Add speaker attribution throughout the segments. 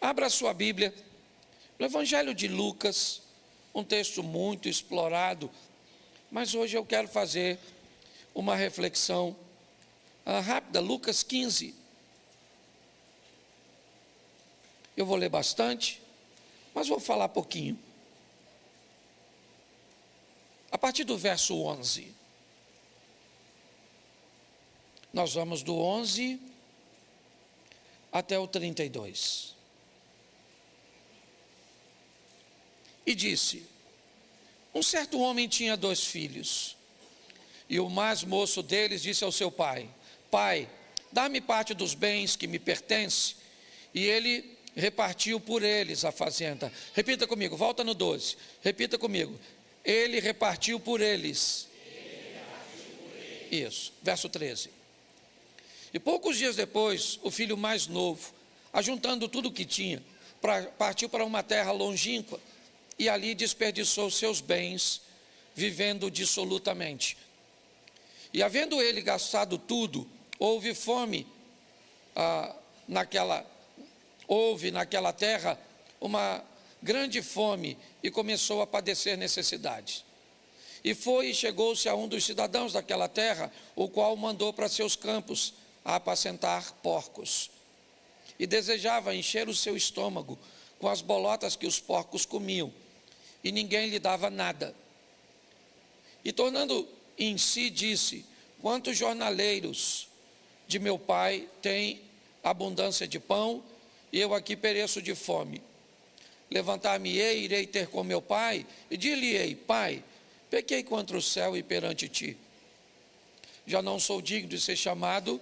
Speaker 1: Abra sua Bíblia no Evangelho de Lucas, um texto muito explorado, mas hoje eu quero fazer uma reflexão rápida. Lucas 15. Eu vou ler bastante, mas vou falar pouquinho. A partir do verso 11. Nós vamos do 11 até o 32. E disse: um certo homem tinha 2 filhos, e o mais moço deles disse ao seu pai: Pai, dá-me parte dos bens que me pertence. E ele repartiu por eles a fazenda. Repita comigo, volta no 12. Repita comigo. Ele repartiu por eles. Isso, verso 13. E poucos dias depois, o filho mais novo, ajuntando tudo o que tinha, partiu para uma terra longínqua, e ali desperdiçou seus bens, vivendo dissolutamente. E havendo ele gastado tudo, houve naquela terra uma grande fome, e começou a padecer necessidades. E foi e chegou-se a um dos cidadãos daquela terra, o qual mandou para seus campos a apacentar porcos. E desejava encher o seu estômago com as bolotas que os porcos comiam, e ninguém lhe dava nada. E tornando em si, disse: quantos jornaleiros de meu pai têm abundância de pão, e eu aqui pereço de fome. Levantar-me-ei, irei ter com meu pai, e dir-lhe-ei: Pai, pequei contra o céu e perante ti. Já não sou digno de ser chamado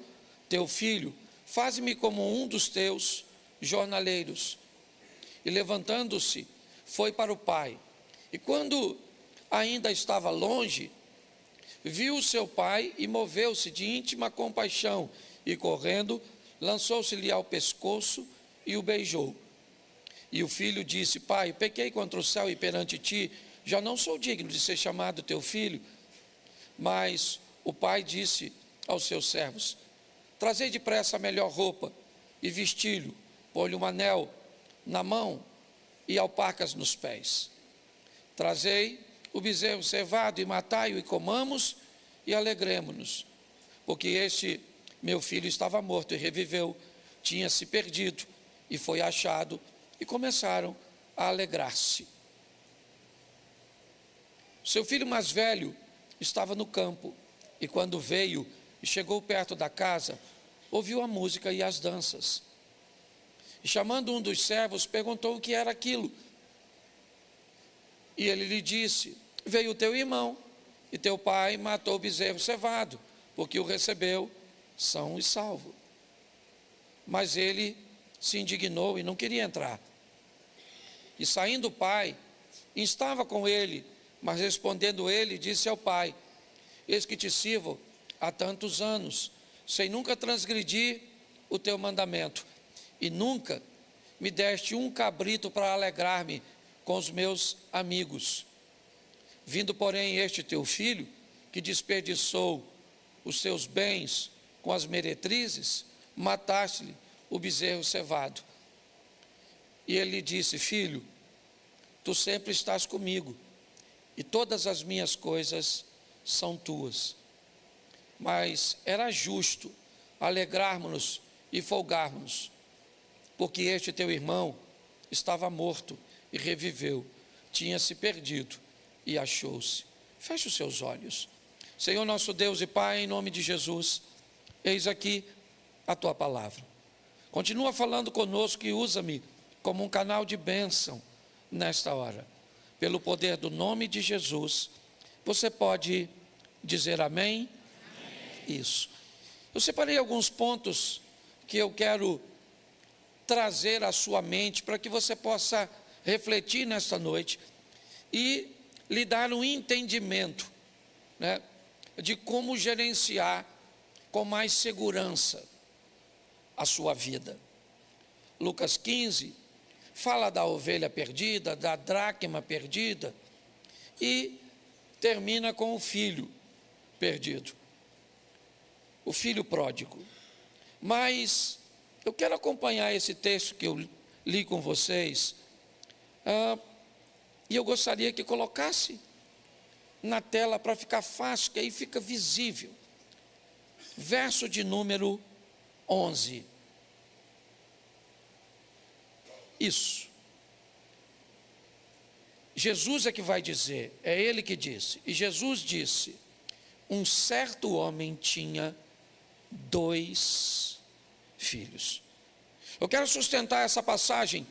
Speaker 1: teu filho, faze-me como um dos teus jornaleiros. E levantando-se, foi para o pai. E quando ainda estava longe, viu o seu pai e moveu-se de íntima compaixão, e correndo, lançou-se-lhe ao pescoço e o beijou. E o filho disse: Pai, pequei contra o céu e perante ti, já não sou digno de ser chamado teu filho. Mas o pai disse aos seus servos: trazei depressa a melhor roupa e vesti-lhe, pôr-lhe um anel na mão e alpacas nos pés. Trazei o bezerro cevado e matai-o, e comamos e alegremo-nos, porque este meu filho estava morto e reviveu, tinha se perdido e foi achado. E começaram a alegrar-se. Seu filho mais velho estava no campo, e quando veio e chegou perto da casa, ouviu a música e as danças. E chamando um dos servos, perguntou o que era aquilo. E ele lhe disse: veio o teu irmão, e teu pai matou o bezerro cevado, porque o recebeu são e salvo. Mas ele se indignou e não queria entrar. E saindo o pai, estava com ele, mas respondendo ele, disse ao pai: eis que te sirvo há tantos anos, sem nunca transgredir o teu mandamento, e nunca me deste um cabrito para alegrar-me com os meus amigos. Vindo, porém, este teu filho, que desperdiçou os seus bens com as meretrizes, mataste-lhe o bezerro cevado. E ele lhe disse: filho, tu sempre estás comigo, e todas as minhas coisas são tuas. Mas era justo alegrarmos-nos e folgarmos-nos, porque este teu irmão estava morto e reviveu, tinha se perdido e achou-se. Feche os seus olhos. Senhor nosso Deus e Pai, em nome de Jesus, eis aqui a tua palavra. Continua falando conosco e usa-me como um canal de bênção nesta hora. Pelo poder do nome de Jesus, você pode dizer amém? Amém. Isso. Eu separei alguns pontos que eu quero trazer à sua mente para que você possa refletir nesta noite e lhe dar um entendimento, né, de como gerenciar com mais segurança a sua vida. Lucas 15 fala da ovelha perdida, da dracma perdida, e termina com o filho perdido, o filho pródigo. Mas eu quero acompanhar esse texto que eu li com vocês, e eu gostaria que colocasse na tela para ficar fácil, que aí fica visível. Verso de número 11. Isso. Jesus é que vai dizer, é ele que disse. E Jesus disse: um certo homem tinha 2 filhos. Eu quero sustentar essa passagem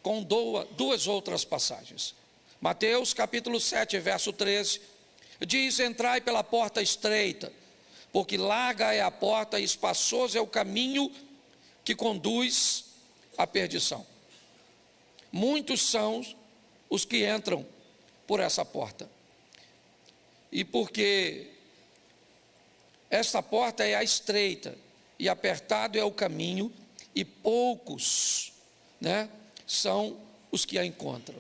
Speaker 1: com 2 outras passagens. Mateus capítulo 7, verso 13, diz: entrai pela porta estreita, porque larga é a porta e espaçoso é o caminho que conduz à perdição. Muitos são os que entram por essa porta. E porque esta porta é a estreita e apertado é o caminho, e poucos, são os que a encontram.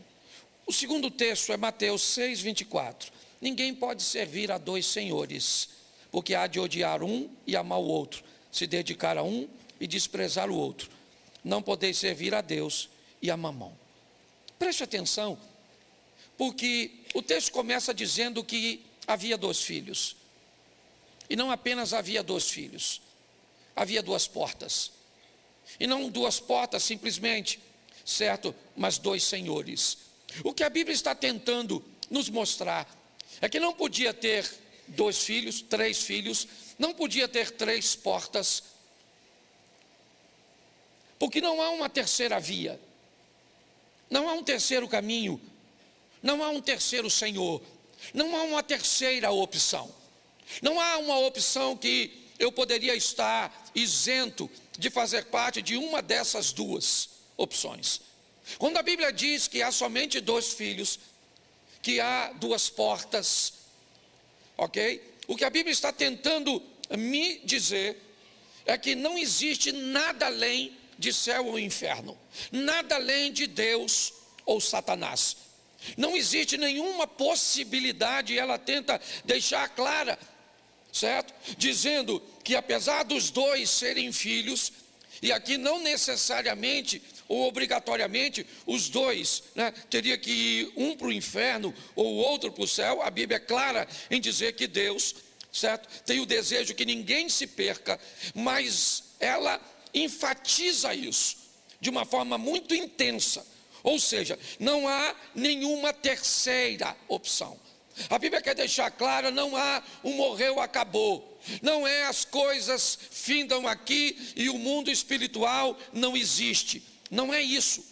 Speaker 1: O segundo texto é Mateus 6, 24. Ninguém pode servir a 2 senhores, porque há de odiar um e amar o outro, se dedicar a um e desprezar o outro. Não podeis servir a Deus e a Mamão. Preste atenção, porque o texto começa dizendo que havia 2 filhos. E não apenas havia 2 filhos, havia 2 portas. E não 2 portas simplesmente, certo? Mas 2 senhores. O que a Bíblia está tentando nos mostrar é que não podia ter 2 filhos, 3 filhos, não podia ter 3 portas, porque não há uma terceira via, não há um terceiro caminho, não há um terceiro Senhor, não há uma terceira opção, não há uma opção que eu poderia estar isento de fazer parte de uma dessas 2 opções. Quando a Bíblia diz que há somente 2 filhos, que há 2 portas, ok? O que a Bíblia está tentando me dizer é que não existe nada além de céu ou inferno, nada além de Deus ou Satanás. Não existe nenhuma possibilidade, e ela tenta deixar clara, certo? Dizendo que apesar dos 2 serem filhos, e aqui não necessariamente ou obrigatoriamente os 2, teria que ir um para o inferno ou o outro para o céu. A Bíblia é clara em dizer que Deus, certo, tem o desejo que ninguém se perca, mas ela enfatiza isso de uma forma muito intensa, ou seja, não há nenhuma terceira opção. A Bíblia quer deixar clara, não há um morreu, acabou, não é as coisas findam aqui e o mundo espiritual não existe, não é isso.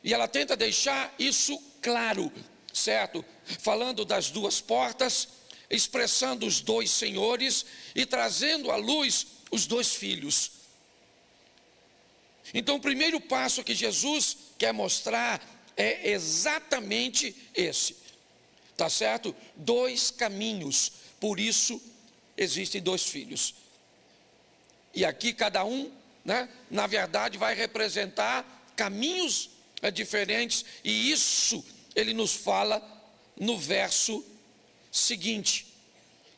Speaker 1: E ela tenta deixar isso claro, certo? Falando das 2 portas, expressando os 2 senhores e trazendo à luz os 2 filhos. Então o primeiro passo que Jesus quer mostrar é exatamente esse, tá certo? 2 caminhos, por isso existem 2 filhos. E aqui cada um, na verdade vai representar caminhos diferentes, e isso ele nos fala no verso seguinte.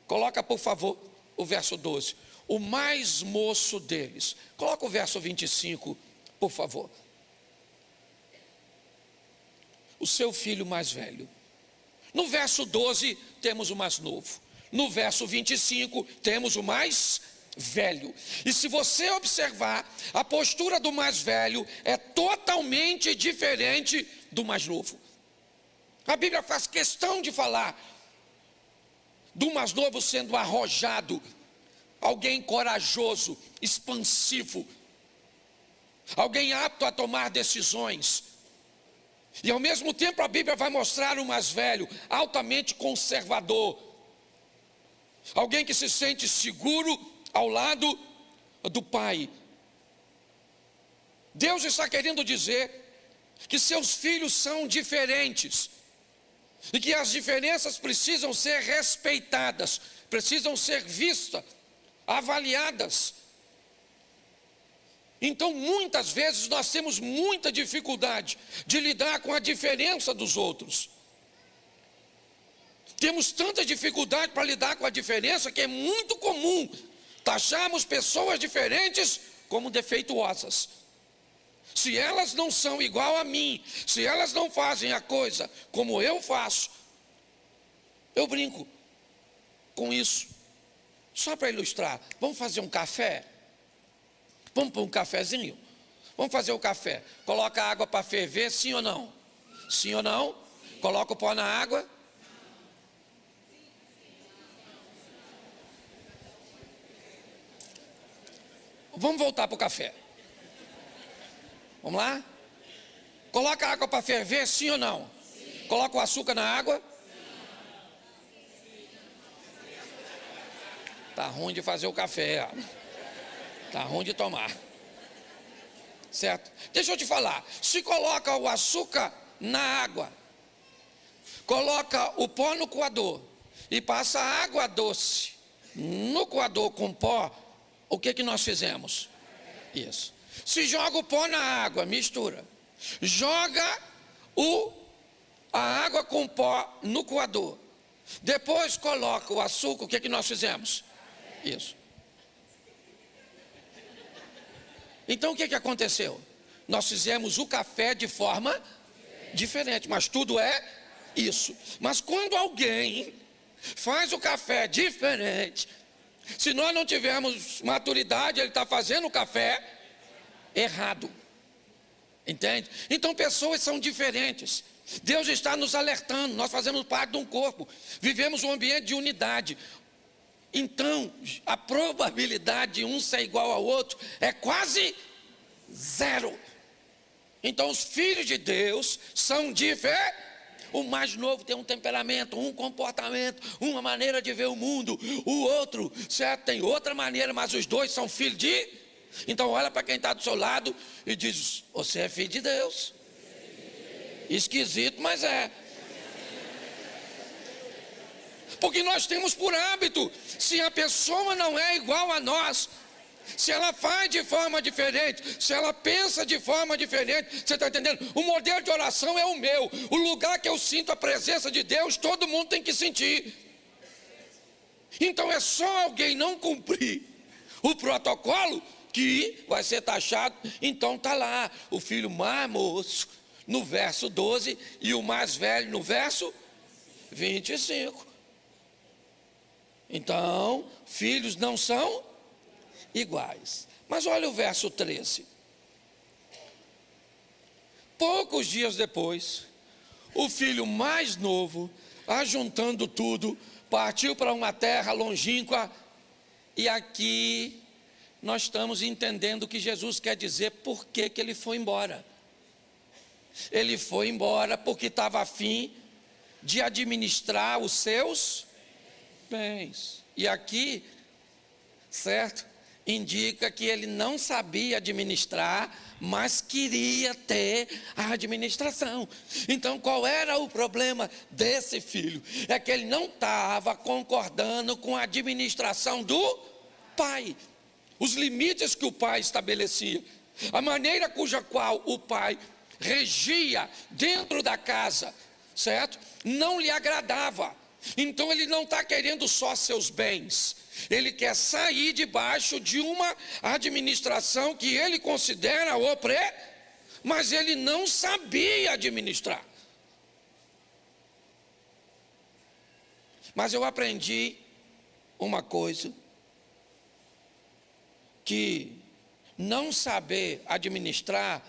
Speaker 1: Coloca por favor o verso 12. O mais moço deles. Coloca o verso 25, por favor. O seu filho mais velho. No verso 12 temos o mais novo. No verso 25 temos o mais velho. E se você observar, a postura do mais velho é totalmente diferente do mais novo. A Bíblia faz questão de falar do mais novo sendo arrojado, alguém corajoso, expansivo, alguém apto a tomar decisões. E ao mesmo tempo a Bíblia vai mostrar o mais velho, altamente conservador, alguém que se sente seguro ao lado do pai. Deus está querendo dizer que seus filhos são diferentes, e que as diferenças precisam ser respeitadas, precisam ser vistas, avaliadas. Então muitas vezes nós temos muita dificuldade de lidar com a diferença dos outros. Temos tanta dificuldade para lidar com a diferença que é muito comum taxarmos pessoas diferentes como defeituosas. Se elas não são igual a mim, se elas não fazem a coisa como eu faço, eu brinco com isso. Só para ilustrar, vamos fazer um café? Vamos pôr um cafezinho? Vamos fazer o café. Coloca a água para ferver, sim ou não? Sim ou não? Coloca o pó na água. Vamos voltar para o café. Vamos lá? Coloca a água para ferver, sim ou não? Sim. Coloca o açúcar na água. Tá ruim de fazer o café. Tá ruim de tomar. Certo? Deixa eu te falar. Se coloca o açúcar na água, coloca o pó no coador e passa água doce no coador com pó, o que nós fizemos? Isso. Se joga o pó na água, mistura. Joga a água com pó no coador. Depois coloca o açúcar, o que nós fizemos? Isso. Então o que aconteceu? Nós fizemos o café de forma diferente, mas tudo é isso. Mas quando alguém faz o café diferente, se nós não tivermos maturidade, ele está fazendo o café errado. Entende? Então pessoas são diferentes. Deus está nos alertando, nós fazemos parte de um corpo, vivemos um ambiente de unidade. Então, a probabilidade de um ser igual ao outro é quase zero. Então, os filhos de Deus são diferentes. O mais novo tem um temperamento, um comportamento, uma maneira de ver o mundo. O outro, certo, tem outra maneira, mas os dois são filhos de... Então, olha para quem está do seu lado e diz: você é filho de Deus. Esquisito, mas é. Porque nós temos por hábito, se a pessoa não é igual a nós, se ela faz de forma diferente, se ela pensa de forma diferente, você está entendendo? O modelo de oração é o meu, o lugar que eu sinto a presença de Deus, todo mundo tem que sentir. Então é só alguém não cumprir o protocolo que vai ser taxado. Então está lá, o filho mais moço no verso 12 e o mais velho no verso 25. Então, filhos não são iguais. Mas olha o verso 13. Poucos dias depois, o filho mais novo, ajuntando tudo, partiu para uma terra longínqua. E aqui nós estamos entendendo o que Jesus quer dizer, por que ele foi embora. Ele foi embora porque estava a fim de administrar os seus bens. E aqui, certo, indica que ele não sabia administrar, mas queria ter a administração. Então qual era o problema desse filho? É que ele não estava concordando com a administração do pai, os limites que o pai estabelecia, a maneira cuja qual o pai regia dentro da casa, certo? Não lhe agradava. Então ele não está querendo só seus bens, ele quer sair debaixo de uma administração que ele considera mas ele não sabia administrar. Mas eu aprendi uma coisa, que não saber administrar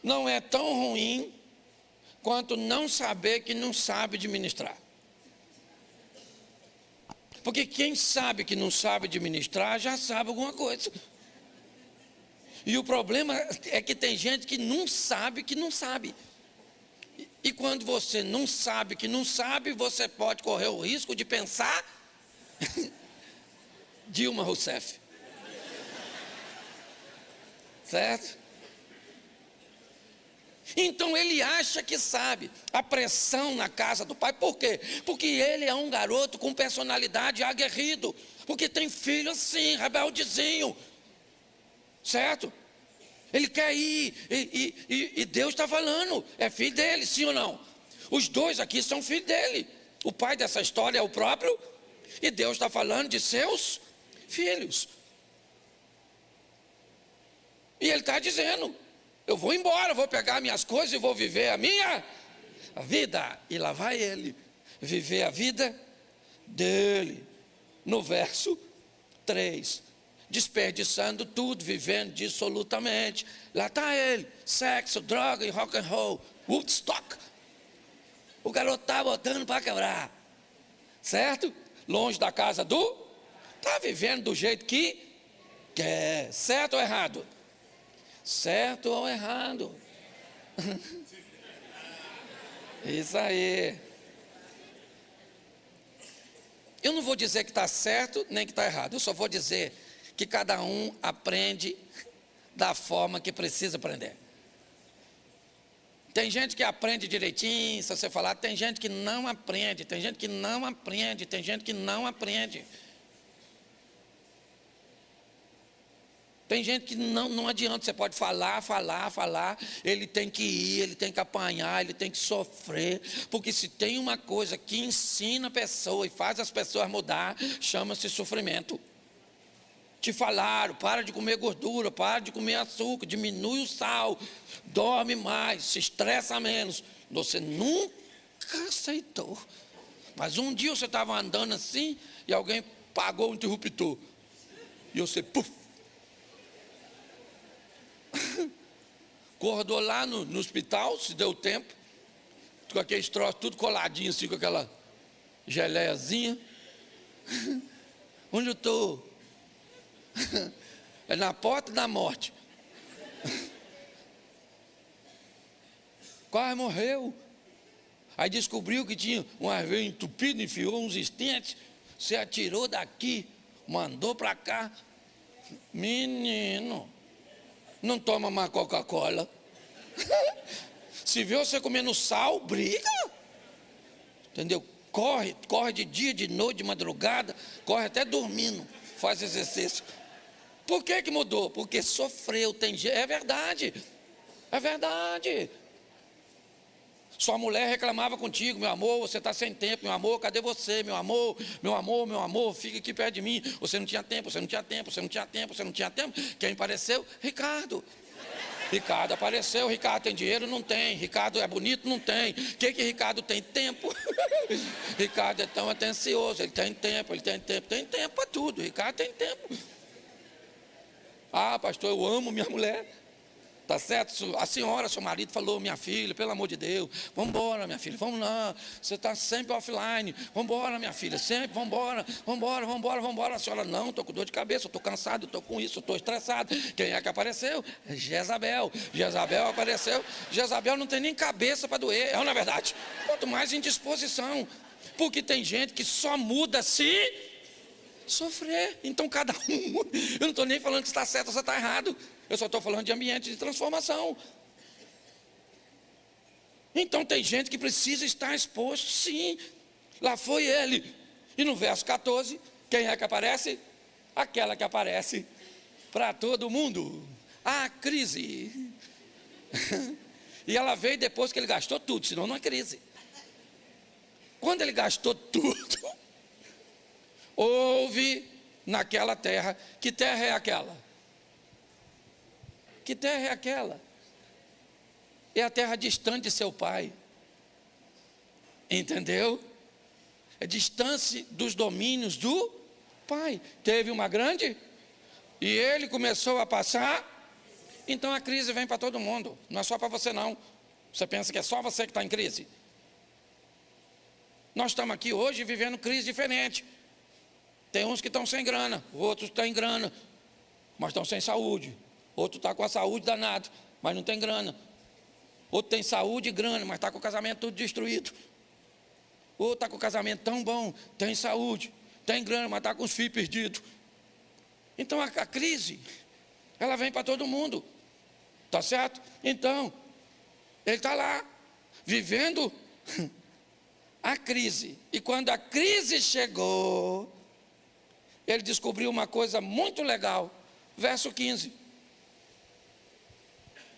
Speaker 1: não é tão ruim quanto não saber que não sabe administrar. Porque quem sabe que não sabe administrar já sabe alguma coisa. E o problema é que tem gente que não sabe que não sabe. E quando você não sabe que não sabe, você pode correr o risco de pensar Dilma Rousseff. Certo? Então ele acha que sabe. A pressão na casa do pai, por quê? Porque ele é um garoto com personalidade aguerrido, porque tem filho assim, rebeldezinho, certo? Ele quer ir, e Deus está falando, é filho dele, sim ou não? Os dois aqui são filhos dele. O pai dessa história é o próprio, e Deus está falando de seus filhos. ele está dizendo: eu vou embora, vou pegar minhas coisas e vou viver a minha vida. E lá vai ele viver a vida dele. No verso 3, desperdiçando tudo, vivendo dissolutamente. Lá está ele, sexo, droga e rock and roll, Woodstock. O garoto está botando para quebrar, certo? Longe da casa está vivendo do jeito que quer. Certo ou errado? Certo ou errado? Isso aí. Eu não vou dizer que está certo nem que está errado. Eu só vou dizer que cada um aprende da forma que precisa aprender. Tem gente que aprende direitinho, se você falar. Tem gente que não aprende. Tem gente que não aprende. Tem gente que não aprende. Tem gente que não adianta, você pode falar, ele tem que ir, ele tem que apanhar, ele tem que sofrer, porque se tem uma coisa que ensina a pessoa e faz as pessoas mudar, chama-se sofrimento. Te falaram, para de comer gordura, para de comer açúcar, diminui o sal, dorme mais, se estressa menos. Você nunca aceitou. Mas um dia você estava andando assim e alguém pagou o interruptor. E você, puf. Acordou lá no hospital, se deu tempo, com aqueles troços tudo coladinho assim, com aquela geleiazinha. Onde eu estou? É na porta da morte. Quase morreu. Aí descobriu que tinha uma veia entupida, enfiou uns estentes, se atirou daqui, mandou para cá. Menino, não toma mais Coca-Cola. Se vê você comendo sal, briga. Entendeu? Corre de dia, de noite, de madrugada, corre até dormindo, faz exercício. Por que mudou? Porque sofreu, é verdade. É verdade. Sua mulher reclamava contigo: meu amor, você está sem tempo, meu amor, cadê você, meu amor, fica aqui perto de mim. Você não tinha tempo. Quem apareceu? Ricardo. Ricardo apareceu. Ricardo tem dinheiro? Não tem. Ricardo é bonito? Não tem. O que Ricardo tem? Tempo. Ricardo é tão atencioso, ele tem tempo para tudo. Ricardo tem tempo. Ah, pastor, eu amo minha mulher. Tá certo? A senhora, seu marido falou: minha filha, pelo amor de Deus, vamos embora, minha filha, vamos lá, você está sempre offline, vamos embora, minha filha, sempre, vamos embora. A senhora: não, estou com dor de cabeça, estou cansado, estou com isso, estou estressado. Quem é que apareceu? Jezabel apareceu. Jezabel não tem nem cabeça para doer, é ou não é verdade? Quanto mais indisposição, porque tem gente que só muda se sofrer. Então cada um, eu não estou nem falando que está certo ou você está errado, eu só estou falando de ambiente de transformação. Então tem gente que precisa estar exposto, sim. Lá foi ele. E no verso 14, quem é que aparece? Aquela que aparece para todo mundo, a crise. E ela veio depois que ele gastou tudo, senão não é crise. Quando ele gastou tudo, houve naquela terra. Que terra é aquela? Que terra é aquela? É a terra distante de seu pai. Entendeu? É distância dos domínios do pai. Teve uma grande e ele começou a passar. Então a crise vem para todo mundo. Não é só para você não. Você pensa que é só você que está em crise? Nós estamos aqui hoje vivendo crise diferente. Tem uns que estão sem grana, outros têm grana, mas estão sem saúde. Outro está com a saúde danada, mas não tem grana. Outro tem saúde e grana, mas está com o casamento tudo destruído. Outro está com o casamento tão bom, tem saúde, tem grana, mas está com os filhos perdidos. Então a crise, ela vem para todo mundo. Está certo? Então, ele está lá, vivendo a crise. E quando a crise chegou, ele descobriu uma coisa muito legal. Verso 15.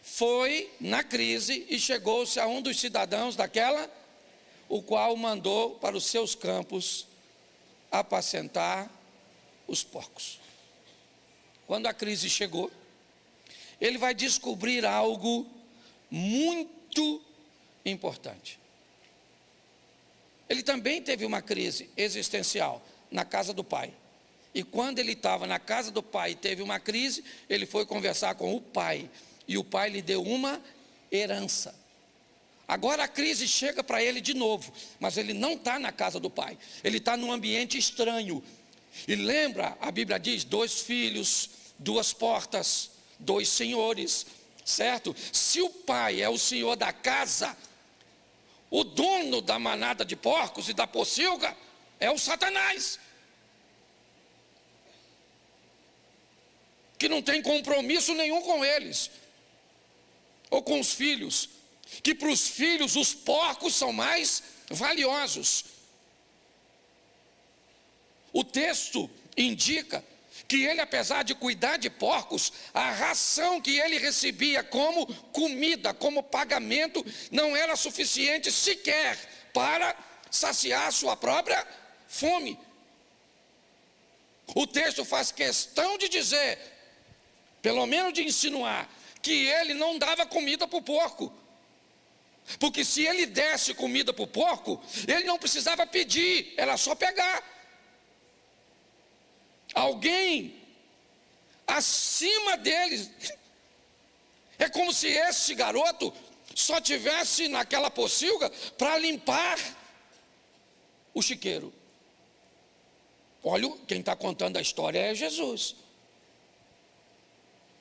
Speaker 1: Foi na crise e chegou-se a um dos cidadãos daquela, o qual mandou para os seus campos apacentar os porcos. Quando a crise chegou, ele vai descobrir algo muito importante. Ele também teve uma crise existencial na casa do pai. E quando ele estava na casa do pai e teve uma crise, ele foi conversar com o pai. E o pai lhe deu uma herança. Agora a crise chega para ele de novo, mas ele não está na casa do pai. Ele está num ambiente estranho. E lembra, a Bíblia diz, 2 filhos, 2 portas, 2 senhores, certo? Se o pai é o senhor da casa, o dono da manada de porcos e da pocilga é o Satanás, que não tem compromisso nenhum com eles, ou com os filhos, que para os filhos os porcos são mais valiosos. O texto indica que ele, apesar de cuidar de porcos, a ração que ele recebia como comida, como pagamento, não era suficiente sequer para saciar a sua própria fome. O texto faz questão de dizer, pelo menos de insinuar, que ele não dava comida para o porco. Porque se ele desse comida para o porco, ele não precisava pedir, era só pegar. Alguém acima deles. É como se esse garoto só tivesse naquela pocilga para limpar o chiqueiro. Olha, quem está contando a história é Jesus.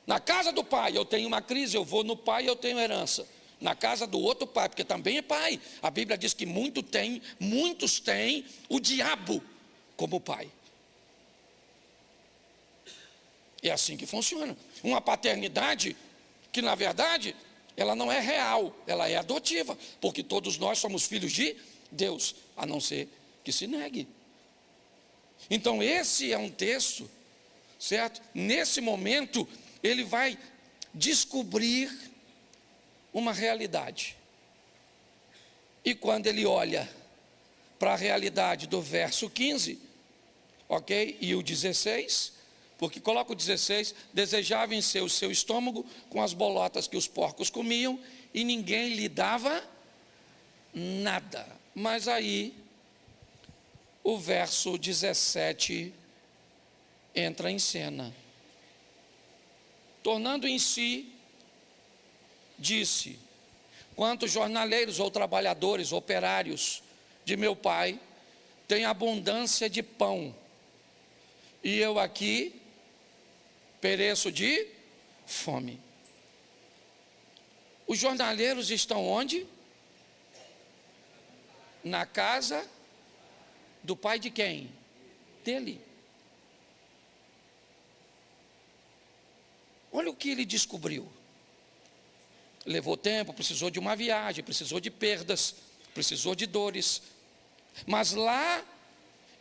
Speaker 1: Na casa do pai eu tenho uma crise, eu vou no pai e eu tenho herança. Na casa do outro pai, porque também é pai. A Bíblia diz que muitos têm o diabo como pai. É assim que funciona. Uma paternidade que, na verdade, ela não é real, ela é adotiva, porque todos nós somos filhos de Deus, a não ser que se negue. Então esse é um texto, certo? Nesse momento, ele vai descobrir uma realidade. E quando ele olha para a realidade do verso 15, ok? E o 16, porque coloca o 16, desejava encher o seu estômago com as bolotas que os porcos comiam, e ninguém lhe dava nada. Mas aí, o verso 17 entra em cena. Tornando em si, disse: quantos jornaleiros ou trabalhadores, operários de meu pai, têm abundância de pão, e eu aqui pereço de fome. Os jornaleiros estão onde? Na casa do pai de quem? Dele. Olha o que ele descobriu. Levou tempo, precisou de uma viagem, precisou de perdas, precisou de dores. Mas lá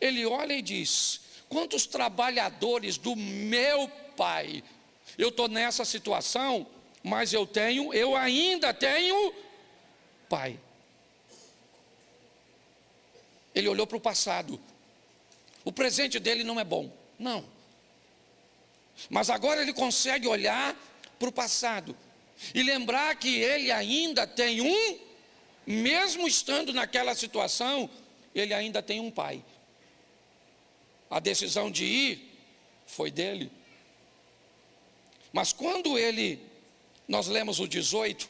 Speaker 1: ele olha e diz: quantos trabalhadores do meu pai, eu estou nessa situação, mas eu ainda tenho pai. Ele olhou para o passado. O presente dele não é bom, não. Mas agora ele consegue olhar para o passado e lembrar que ele ainda tem mesmo estando naquela situação, ele ainda tem um pai. A decisão de ir foi dele. Mas quando nós lemos o 18,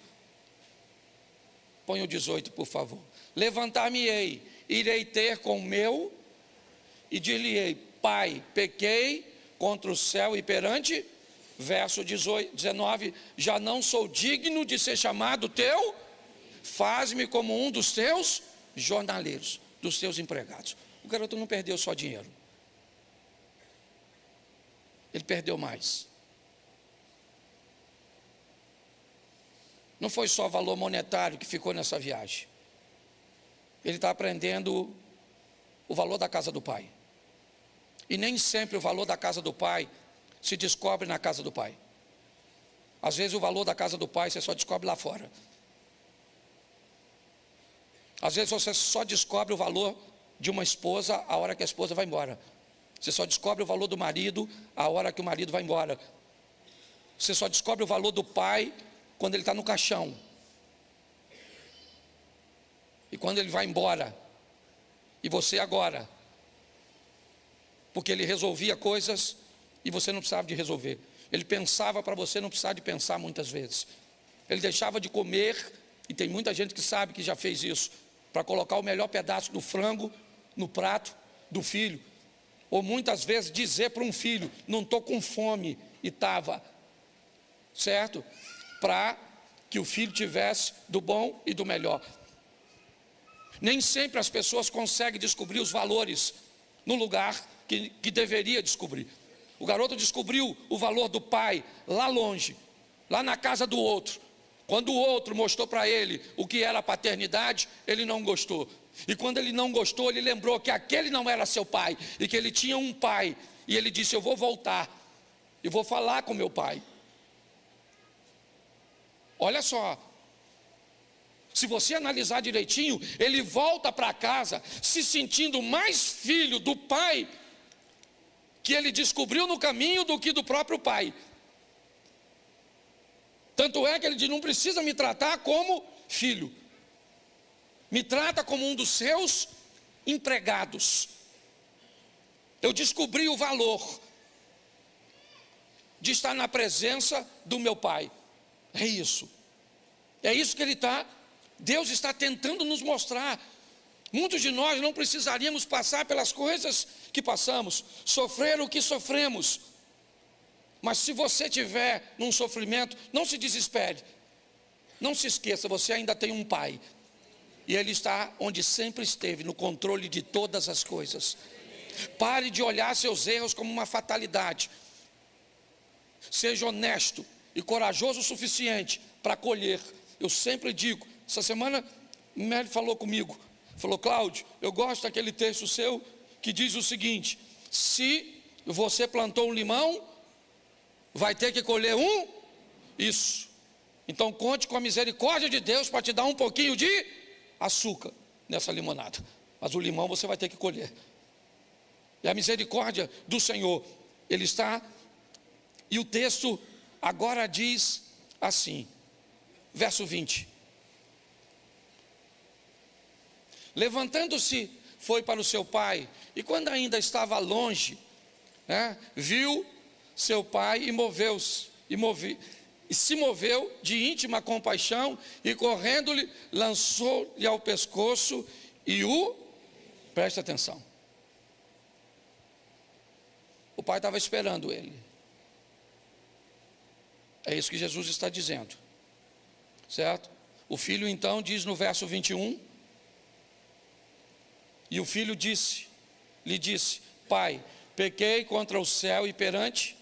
Speaker 1: põe o 18 por favor. Levantar-me-ei, irei ter com meu, e dir-lhe-ei: pai, pequei contra o céu e perante, verso 19, já não sou digno de ser chamado teu, faz-me como um dos teus jornaleiros, dos teus empregados. O garoto não perdeu só dinheiro, ele perdeu mais. Não foi só valor monetário que ficou nessa viagem. Ele está aprendendo o valor da casa do pai. E nem sempre o valor da casa do pai se descobre na casa do pai. Às vezes o valor da casa do pai você só descobre lá fora. Às vezes você só descobre o valor de uma esposa a hora que a esposa vai embora. Você só descobre o valor do marido a hora que o marido vai embora. Você só descobre o valor do pai quando ele está no caixão. E quando ele vai embora. E você agora. Porque ele resolvia coisas e você não precisava de resolver. Ele pensava para você não precisar de pensar muitas vezes. Ele deixava de comer, e tem muita gente que sabe que já fez isso, para colocar o melhor pedaço do frango no prato do filho. Ou muitas vezes dizer para um filho, não estou com fome, e estava, certo? Para que o filho tivesse do bom e do melhor. Nem sempre as pessoas conseguem descobrir os valores no lugar que deveria descobrir. O garoto descobriu o valor do pai lá longe, lá na casa do outro. Quando o outro mostrou para ele o que era a paternidade, ele não gostou. E quando ele não gostou, ele lembrou que aquele não era seu pai, e que ele tinha um pai. E ele disse, eu vou voltar, e vou falar com meu pai. Olha só, se você analisar direitinho, ele volta para casa se sentindo mais filho do pai que ele descobriu no caminho do que do próprio pai. Tanto é que ele diz, não precisa me tratar como filho, me trata como um dos seus empregados. Eu descobri o valor de estar na presença do meu pai. É isso que Deus está tentando nos mostrar. Muitos de nós não precisaríamos passar pelas coisas que passamos, sofrer o que sofremos. Mas se você estiver num sofrimento, não se desespere. Não se esqueça, você ainda tem um pai. E ele está onde sempre esteve, no controle de todas as coisas. Pare de olhar seus erros como uma fatalidade. Seja honesto e corajoso o suficiente para acolher. Eu sempre digo, essa semana Mary falou comigo, falou, Cláudio, eu gosto daquele texto seu que diz o seguinte, se você plantou um limão, vai ter que colher isso. Então conte com a misericórdia de Deus para te dar um pouquinho de açúcar nessa limonada. Mas o limão você vai ter que colher. E a misericórdia do Senhor, Ele está. E o texto agora diz assim, verso 20. Levantando-se, foi para o seu pai, e quando ainda estava longe, viu seu pai e se moveu de íntima compaixão, e correndo-lhe, lançou-lhe ao pescoço e preste atenção, o pai estava esperando ele. É isso que Jesus está dizendo, certo? O filho então diz no verso 21, e o filho lhe disse, pai, pequei contra o céu e perante,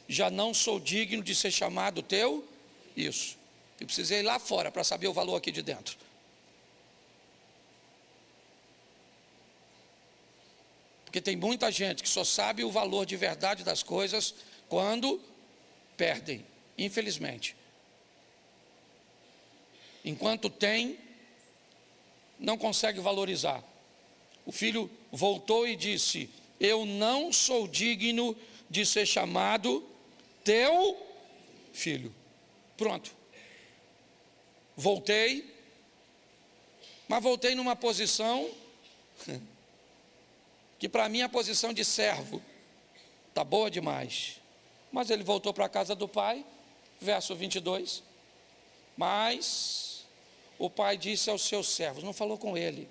Speaker 1: já não sou digno de ser chamado teu, isso. Eu precisei ir lá fora para saber o valor aqui de dentro. Porque tem muita gente que só sabe o valor de verdade das coisas quando perdem, infelizmente. Enquanto tem, não consegue valorizar. O filho voltou e disse, eu não sou digno de ser chamado teu filho. Pronto. Voltei, mas voltei numa posição que para mim a posição de servo está boa demais. Mas ele voltou para a casa do pai, verso 22. Mas o pai disse aos seus servos, não falou com ele.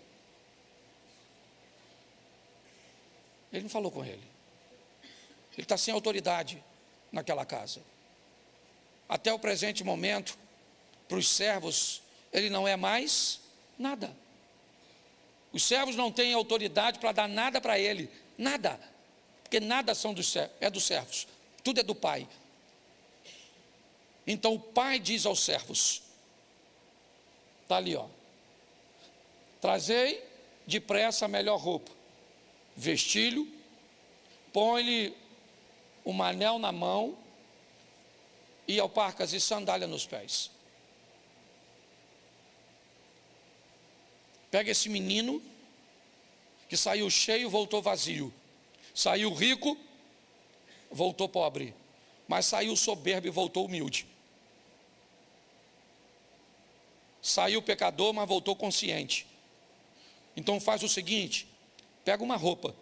Speaker 1: Ele não falou com ele. Ele está sem autoridade naquela casa. Até o presente momento, para os servos, ele não é mais nada. Os servos não têm autoridade para dar nada para ele. Nada. Porque nada é dos servos. Tudo é do pai. Então o pai diz aos servos, está ali, trazei depressa a melhor roupa, vestilho, põe-lhe um anel na mão e alparcas e sandália nos pés. Pega esse menino que saiu cheio, voltou vazio, saiu rico, voltou pobre. mas saiu soberbo e voltou humilde. Saiu pecador, mas voltou consciente. Então faz o seguinte: pega uma roupa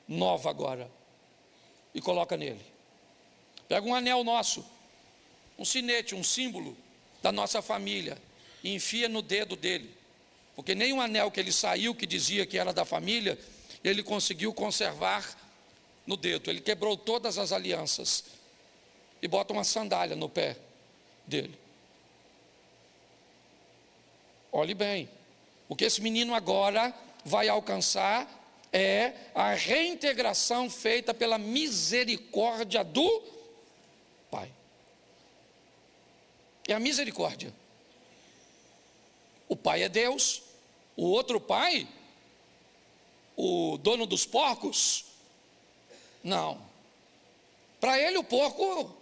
Speaker 1: nova agora e coloca nele. Pega um anel nosso, um sinete, um símbolo da nossa família, e enfia no dedo dele, porque nem um anel que ele saiu, que dizia que era da família, ele conseguiu conservar no dedo. Ele quebrou todas as alianças e bota uma sandália no pé dele. Olhe bem, o que esse menino agora vai alcançar é a reintegração feita pela misericórdia do Pai. É a misericórdia. O pai é Deus, o outro pai, o dono dos porcos, não. Para ele o porco,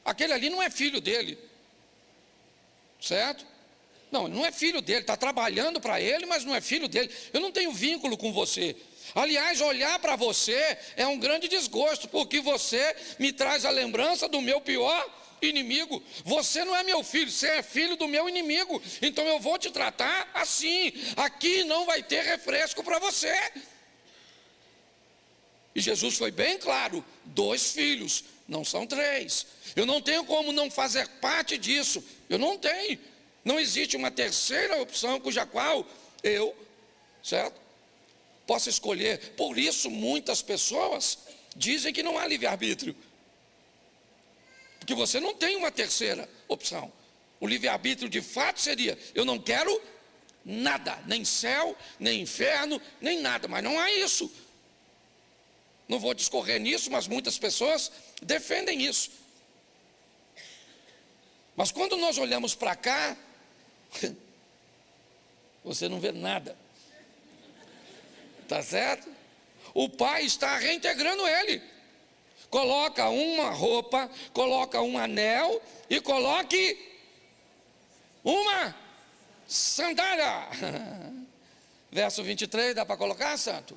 Speaker 1: aquele ali não é filho dele, certo? Não, não é filho dele, está trabalhando para ele, mas não é filho dele. Eu não tenho vínculo com você. Aliás, olhar para você é um grande desgosto, porque você me traz a lembrança do meu pior inimigo. Você não é meu filho, você é filho do meu inimigo. Então eu vou te tratar assim. Aqui não vai ter refresco para você. E Jesus foi bem claro: 2 filhos, não são 3. Eu não tenho como não fazer parte disso. Eu não tenho. Não existe uma terceira opção cuja qual eu, certo, possa escolher. Por isso muitas pessoas dizem que não há livre-arbítrio, porque você não tem uma terceira opção. O livre-arbítrio de fato seria: eu não quero nada, nem céu, nem inferno, nem nada. Mas não há isso. Não vou discorrer nisso, mas muitas pessoas defendem isso. Mas quando nós olhamos para cá, você não vê nada, tá certo? O pai está reintegrando ele. Coloca uma roupa, coloca um anel e coloque uma sandália. Verso 23, dá para colocar, santo?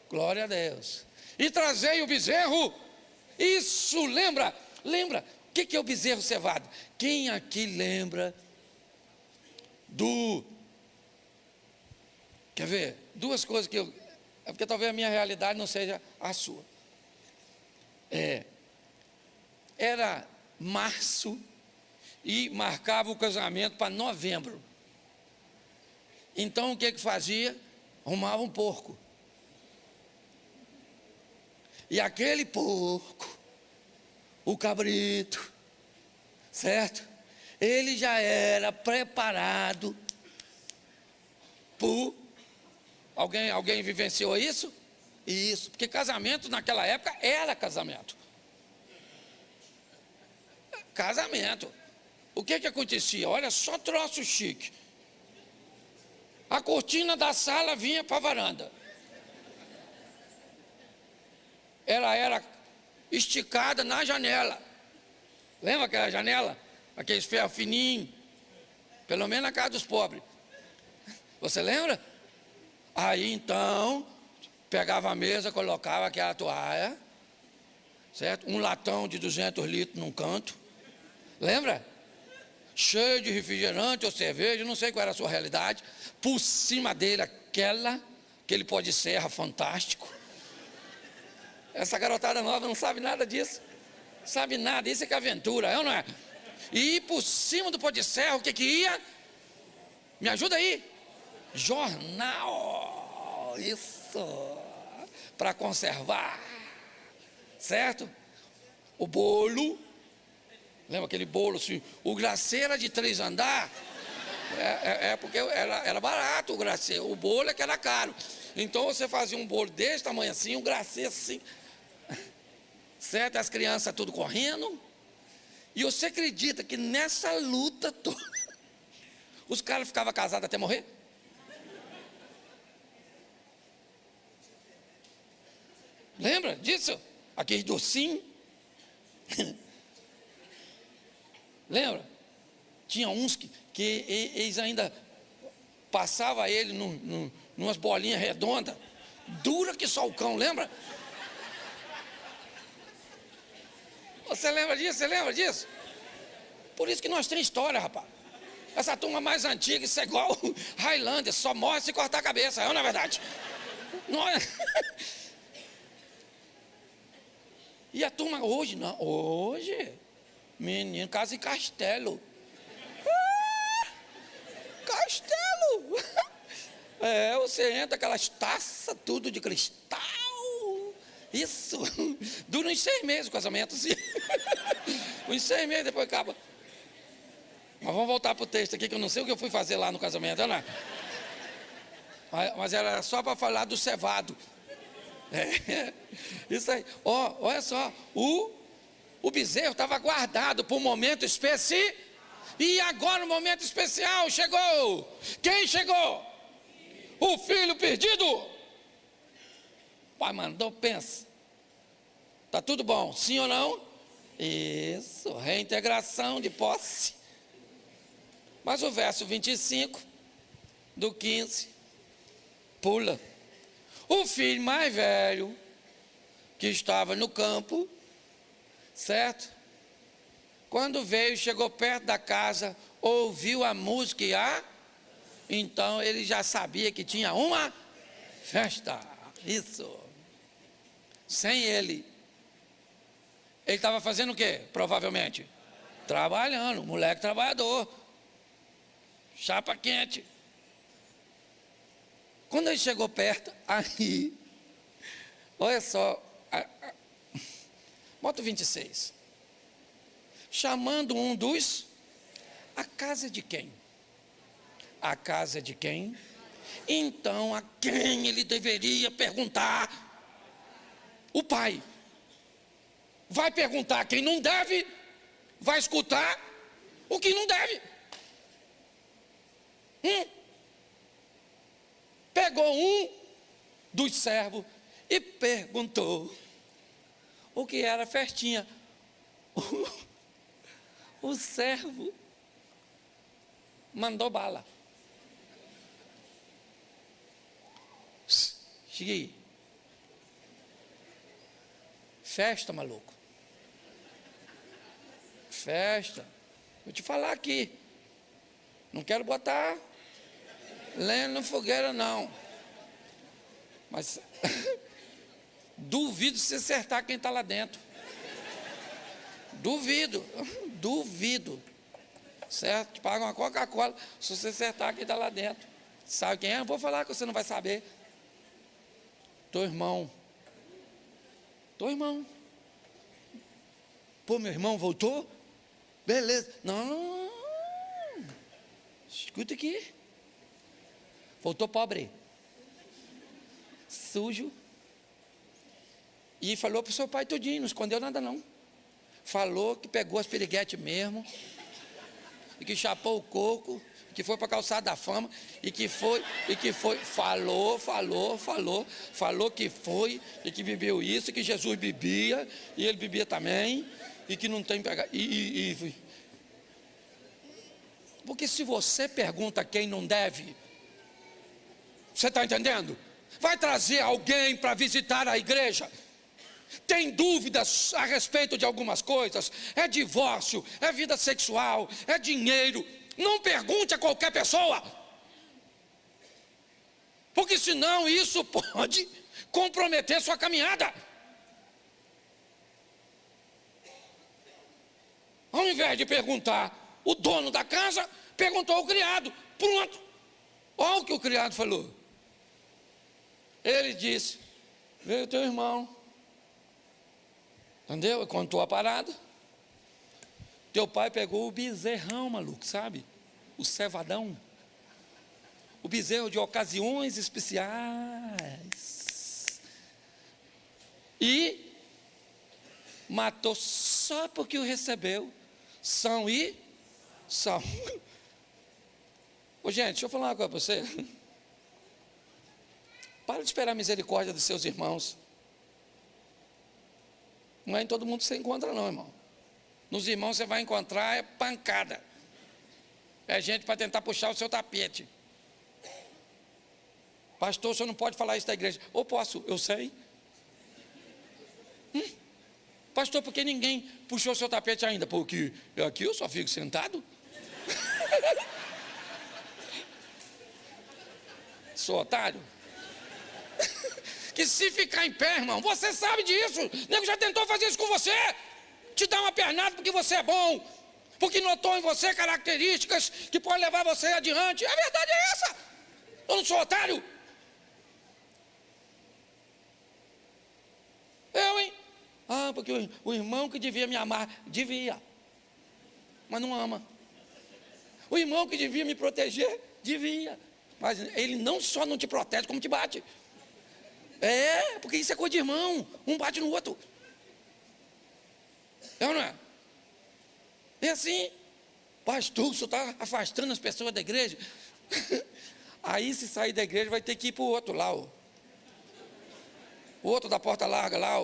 Speaker 1: Glória a Deus. E trazei o bezerro. Isso, lembra? O que é o bezerro cevado? Quem aqui lembra do... Quer ver? 2 coisas que eu... É porque talvez a minha realidade não seja a sua. Era março e marcava o casamento para novembro. Então o que fazia? Arrumava um porco. E aquele porco, o cabrito, certo? Ele já era preparado por... Alguém vivenciou isso? Isso, porque casamento naquela época era casamento. Casamento. O que acontecia? Olha só, troço chique. A cortina da sala vinha para a varanda. Ela era esticada na janela. Lembra aquela janela? Aqueles ferros fininhos. Pelo menos na casa dos pobres. Você lembra? Aí então, pegava a mesa, colocava aquela toalha, certo? Um latão de 200 litros num canto. Lembra? Cheio de refrigerante ou cerveja, não sei qual era a sua realidade. Por cima dele aquele pó de serra fantástico. Essa garotada nova não sabe nada disso. Sabe nada, isso é que é aventura, é ou não é? E por cima do pó de serra, o que ia? Me ajuda aí. Jornal. Isso. Para conservar. Certo? O bolo. Lembra aquele bolo assim? O glacê era de 3 andares. Porque era barato o glacê. O bolo é que era caro. Então você fazia um bolo desse tamanho assim, um glacê assim. Certo? As crianças tudo correndo. E você acredita que nessa luta toda, os caras ficavam casados até morrer? Lembra disso? Aquele docinho. Lembra? Tinha uns que eles ainda passavam ele numas bolinhas redondas, dura que só o cão, lembra? Você lembra disso? Você lembra disso? Por isso que nós temos história, rapaz. Essa turma mais antiga, isso é igual Highlander, só morre se cortar a cabeça, é ou não é verdade? Não é? E a turma hoje, não, hoje, menino, casa em castelo. Castelo! É, você entra, aquelas taças, tudo de cristal. Isso, dura uns 6 meses o casamento, assim. Uns 6 meses, depois acaba. Mas vamos voltar para o texto aqui, que eu não sei o que eu fui fazer lá no casamento, não é? Mas era só para falar do cevado. É, isso aí. Olha só, o bezerro estava guardado para um momento especial. E agora o momento especial chegou. Quem chegou? O filho perdido. O pai mandou, pensa. Tá tudo bom, sim ou não? Isso, reintegração de posse. Mas o verso 25 do 15 pula. O filho mais velho, que estava no campo, certo? Quando veio, chegou perto da casa, ouviu a música e então ele já sabia que tinha uma festa. Isso. Sem ele. Ele estava fazendo o quê? Provavelmente. Trabalhando, moleque trabalhador. Chapa quente. Quando ele chegou perto, aí, olha só, bota o 26. Chamando um dos, a casa de quem? A casa de quem? Então, a quem ele deveria perguntar? O pai. Vai perguntar quem não deve, vai escutar o que não deve. Pegou um dos servos e perguntou o que era festinha. O servo mandou bala. Cheguei. Festa, maluco. Festa. Vou te falar aqui. Não quero botar lenha na fogueira, não. Mas duvido se acertar quem está lá dentro. Duvido. Certo? Te paga uma Coca-Cola se você acertar quem está lá dentro. Sabe quem é? Não vou falar que você não vai saber. Teu irmão. Pô, meu irmão voltou? Beleza. Não. Escuta aqui. Voltou pobre. Sujo. E falou para o seu pai tudinho, não escondeu nada não. Falou que pegou as piriguetes mesmo. E que chapou o coco. Que foi para a calçada da fama. E que foi. Falou que foi. E que bebeu isso. E que Jesus bebia. E ele bebia também. E que não tem pegado. Porque se você pergunta quem não deve, você está entendendo? Vai trazer alguém para visitar a igreja. Tem dúvidas a respeito de algumas coisas. É divórcio, é vida sexual, é dinheiro. Não pergunte a qualquer pessoa. Porque senão isso pode comprometer sua caminhada. Ao invés de perguntar o dono da casa, perguntou ao criado. Pronto. Olha o que o criado falou. Ele disse: veio teu irmão. Entendeu? Ele contou a parada. Teu pai pegou o bezerrão, maluco, sabe? O cevadão. O bezerro de ocasiões especiais. E matou só porque o recebeu. São. Ô, gente, deixa eu falar uma coisa para você. Para de esperar a misericórdia dos seus irmãos. Não é em todo mundo que você encontra não, irmão. Nos irmãos você vai encontrar pancada. É gente para tentar puxar o seu tapete. Pastor, o senhor não pode falar isso da igreja. Ou posso, eu sei. Pastor, por que ninguém puxou seu tapete ainda? Porque aqui eu só fico sentado. Sou otário? Que se ficar em pé, irmão, você sabe disso. O nego já tentou fazer isso com você. Te dar uma pernada porque você é bom, porque notou em você características que podem levar você adiante. A verdade é essa. Eu não sou otário. Eu, hein? Ah, porque o irmão que devia me amar, devia, mas não ama. O irmão que devia me proteger, devia, mas ele não só não te protege, como te bate. É, porque isso é coisa de irmão, um bate no outro. É ou não é? É assim. Pastor, o senhor está afastando as pessoas da igreja. Aí se sair da igreja vai ter que ir para o outro lá, o outro da porta larga lá,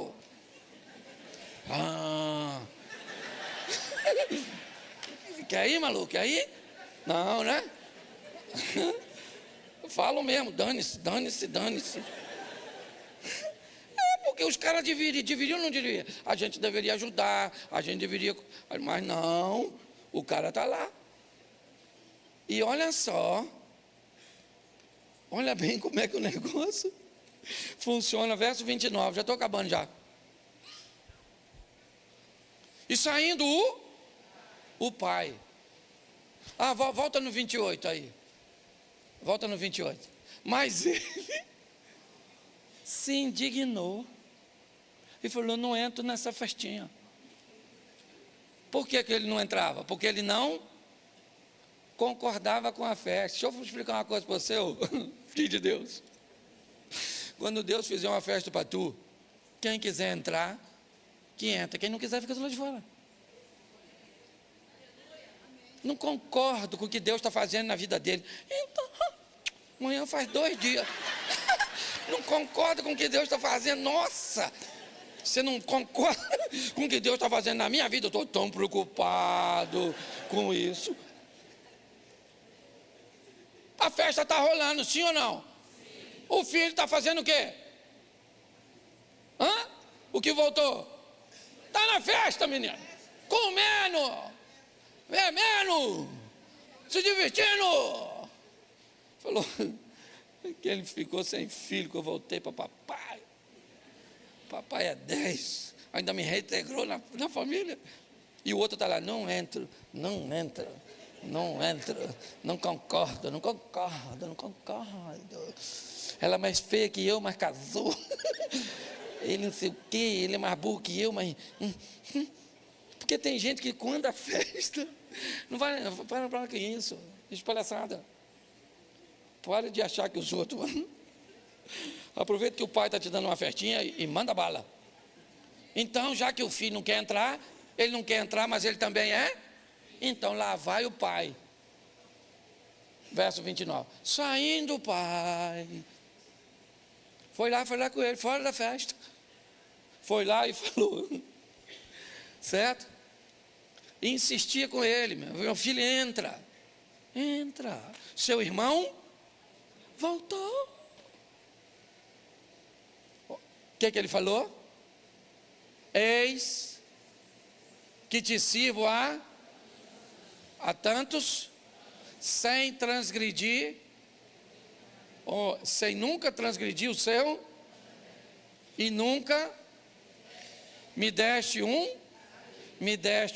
Speaker 1: Quer ir, maluco? Quer ir? Não, né? Falo mesmo, dane-se. Porque os caras deveriam ou não deveriam? A gente deveria ajudar, a gente deveria... Mas não, o cara está lá. E olha só, olha bem como é que o negócio funciona. Verso 29, já estou acabando já. E saindo o pai. Volta no 28 aí. Volta no 28. Mas ele se indignou e falou: não entro nessa festinha. Por que ele não entrava? Porque ele não concordava com a festa. Deixa eu explicar uma coisa para você, filho de Deus. Quando Deus fizer uma festa para tu, quem quiser entrar, que entra. Quem não quiser, fica do lado de fora. Não concordo com o que Deus está fazendo na vida dele. Então, amanhã faz 2 dias. Não concordo com o que Deus está fazendo. Nossa, você não concorda com o que Deus está fazendo na minha vida? Eu estou tão preocupado com isso. A festa está rolando, sim ou não? Sim. O filho está fazendo o quê? O que voltou? Está na festa, menino. Comendo, bebendo, se divertindo. Falou que ele ficou sem filho, que eu voltei para papai. Papai é 10, ainda me reintegrou na família. E o outro está lá: não entro, não concordo. Ela é mais feia que eu, mas casou. Ele não sei o quê, ele é mais burro que eu, mas... Porque tem gente que quando a festa... Não vai, para que isso, palhaçada. Para de achar que os outros... Aproveita que o pai está te dando uma festinha e manda bala. Então, já que o filho não quer entrar, ele não quer entrar, mas ele também é... Então lá vai o pai. Verso 29. Saindo o pai. Foi lá com ele, fora da festa. Foi lá e falou. Certo? E insistia com ele, meu filho, entra. Seu irmão voltou. O que ele falou? Eis que te sirvo a tantos, sem transgredir, ou sem nunca transgredir o seu, e nunca me deste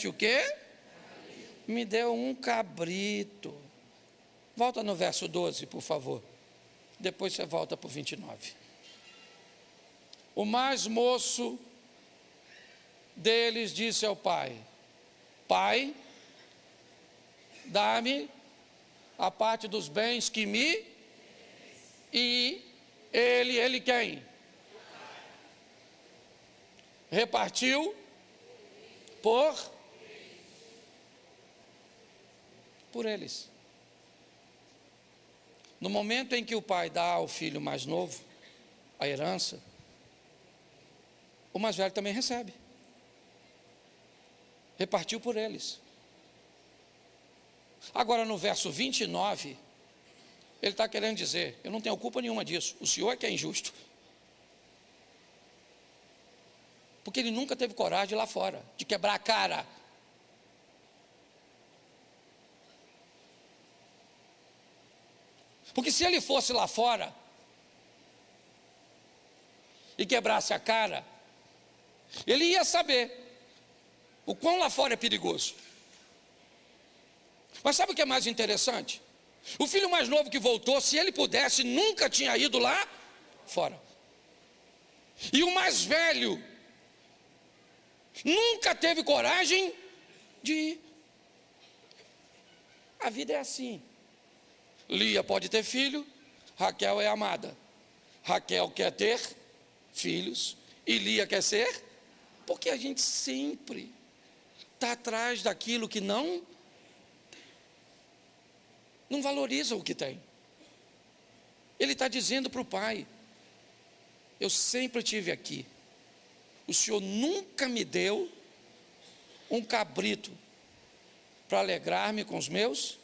Speaker 1: o quê? Me deu um cabrito. Volta no verso 12, por favor. Depois você volta para o 29. O mais moço deles disse ao pai: Pai, dá-me a parte dos bens que me... E ele quem? Repartiu por eles. No momento em que o pai dá ao filho mais novo a herança, o mais velho também recebe. Repartiu por eles. Agora no verso 29, ele está querendo dizer: eu não tenho culpa nenhuma disso, o senhor é que é injusto. Porque ele nunca teve coragem de ir lá fora, de quebrar a cara. Porque se ele fosse lá fora e quebrasse a cara, ele ia saber o quão lá fora é perigoso. Mas sabe o que é mais interessante? O filho mais novo que voltou, se ele pudesse, nunca tinha ido lá fora. E o mais velho nunca teve coragem de ir. A vida é assim. Lia pode ter filho, Raquel é amada. Raquel quer ter filhos e Lia quer ser, porque a gente sempre está atrás daquilo que não valoriza o que tem. Ele está dizendo para o pai: eu sempre tive aqui, o Senhor nunca me deu um cabrito para alegrar-me com os meus.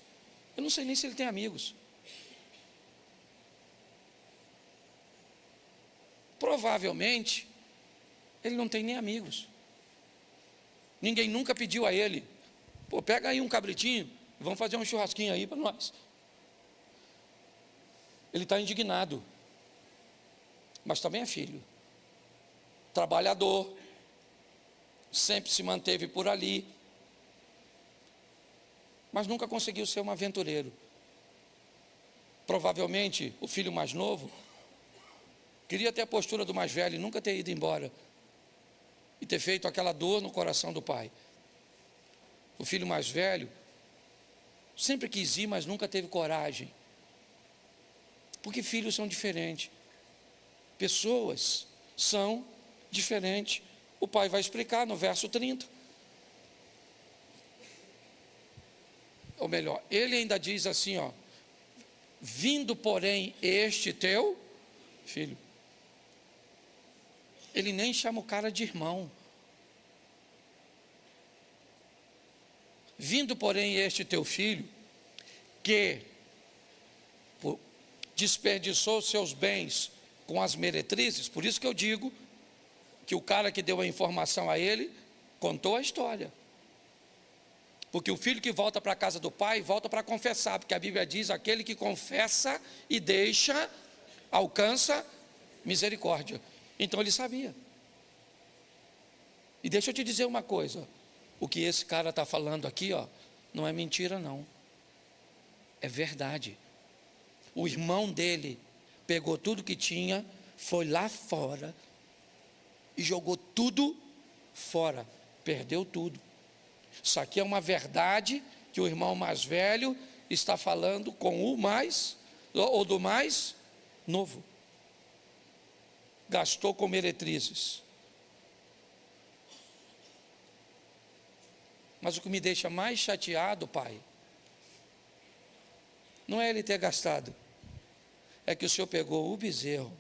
Speaker 1: Eu não sei nem se ele tem amigos. Provavelmente ele não tem nem amigos. Ninguém nunca pediu a ele: pô, pega aí um cabritinho, vamos fazer um churrasquinho aí para nós. Ele está indignado, mas também é filho, trabalhador, sempre se manteve por ali, mas nunca conseguiu ser um aventureiro. Provavelmente o filho mais novo queria ter a postura do mais velho e nunca ter ido embora e ter feito aquela dor no coração do pai. O filho mais velho sempre quis ir, mas nunca teve coragem. Porque filhos são diferentes, pessoas são diferentes. O pai vai explicar no verso 30. Ou melhor, ele ainda diz assim, ó: vindo porém este teu filho. Ele nem chama o cara de irmão. Vindo porém este teu filho, que desperdiçou seus bens com as meretrizes. Por isso que eu digo que o cara que deu a informação a ele contou a história. Porque o filho que volta para a casa do pai, volta para confessar, porque a Bíblia diz: aquele que confessa e deixa, alcança misericórdia. Então ele sabia. E deixa eu te dizer uma coisa: o que esse cara está falando aqui, ó, não é mentira não, é verdade. O irmão dele pegou tudo que tinha, foi lá fora e jogou tudo fora, perdeu tudo. Isso aqui é uma verdade que o irmão mais velho está falando com o mais, ou do mais novo. Gastou com meretrizes. Mas o que me deixa mais chateado, pai, não é ele ter gastado, é que o Senhor pegou o bezerro,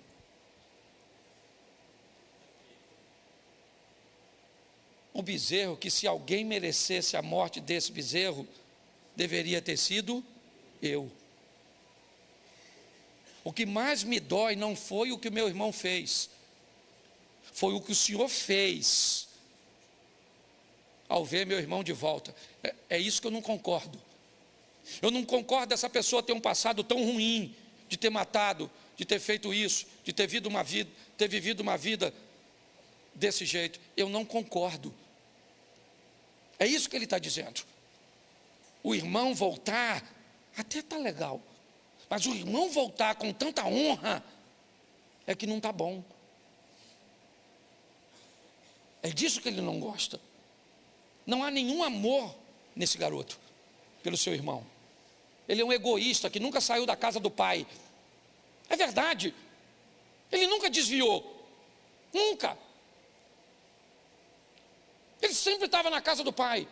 Speaker 1: o bezerro que, se alguém merecesse a morte desse bezerro, deveria ter sido eu. O que mais me dói não foi o que o meu irmão fez, foi o que o Senhor fez ao ver meu irmão de volta. É isso que eu não concordo. Eu não concordo dessa pessoa ter um passado tão ruim, de ter matado, de ter feito isso, de ter vivido uma vida desse jeito. Eu não concordo. É isso que ele está dizendo. O irmão voltar, até está legal, mas o irmão voltar com tanta honra, é que não está bom. É disso que ele não gosta. Não há nenhum amor nesse garoto pelo seu irmão. Ele é um egoísta que nunca saiu da casa do pai. É verdade. Ele nunca desviou. Nunca. Ele sempre estava na casa do pai.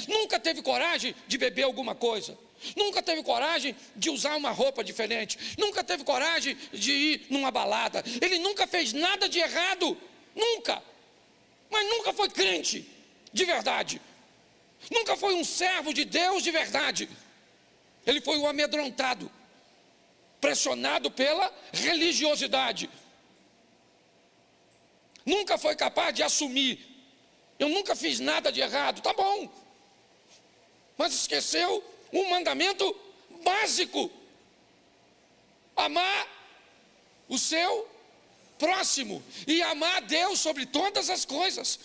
Speaker 1: Nunca teve coragem de beber alguma coisa. Nunca teve coragem de usar uma roupa diferente. Nunca teve coragem de ir numa balada. Ele nunca fez nada de errado. Nunca. Mas nunca foi crente de verdade. Nunca foi um servo de Deus de verdade. Ele foi um amedrontado, pressionado pela religiosidade. nunca foi capaz de assumir: eu nunca fiz nada de errado. Tá bom, mas esqueceu um mandamento básico: amar o seu próximo e amar a Deus sobre todas as coisas.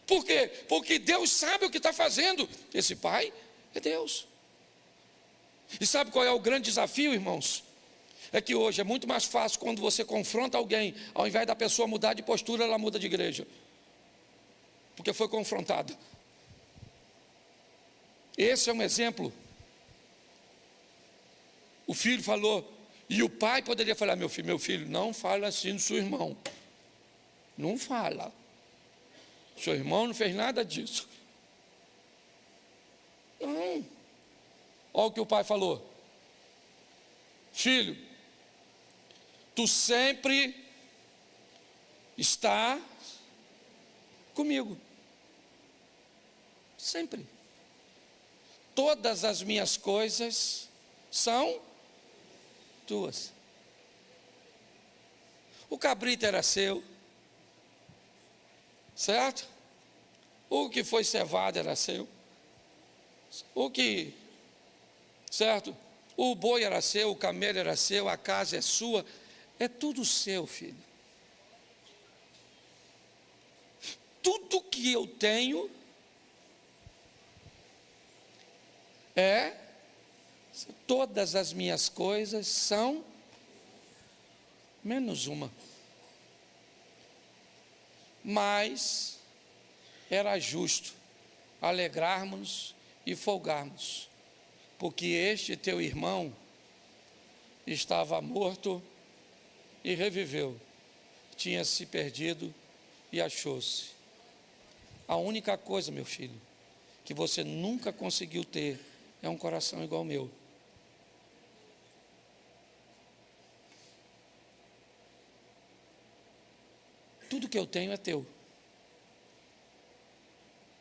Speaker 1: Por quê? Porque Deus sabe o que está fazendo. Esse pai é Deus. E sabe qual é o grande desafio, irmãos? É que hoje é muito mais fácil quando você confronta alguém, ao invés da pessoa mudar de postura, ela muda de igreja, porque foi confrontada. Esse é um exemplo. O filho falou, e o pai poderia falar: meu filho, não fala assim do seu irmão. Não fala. Seu irmão não fez nada disso. Não. Olha o que o pai falou: filho, tu sempre está comigo. Sempre. Todas as minhas coisas são tuas. O cabrito era seu, certo? O que foi cevado era seu. Certo? O boi era seu, o camelo era seu, a casa é sua. É tudo seu, filho. Tudo que eu tenho todas as minhas coisas são menos uma. Mas era justo alegrarmos e folgarmos, porque este teu irmão estava morto e reviveu, tinha se perdido e achou-se. A única coisa, meu filho, que você nunca conseguiu ter é um coração igual ao meu. Tudo que eu tenho é teu,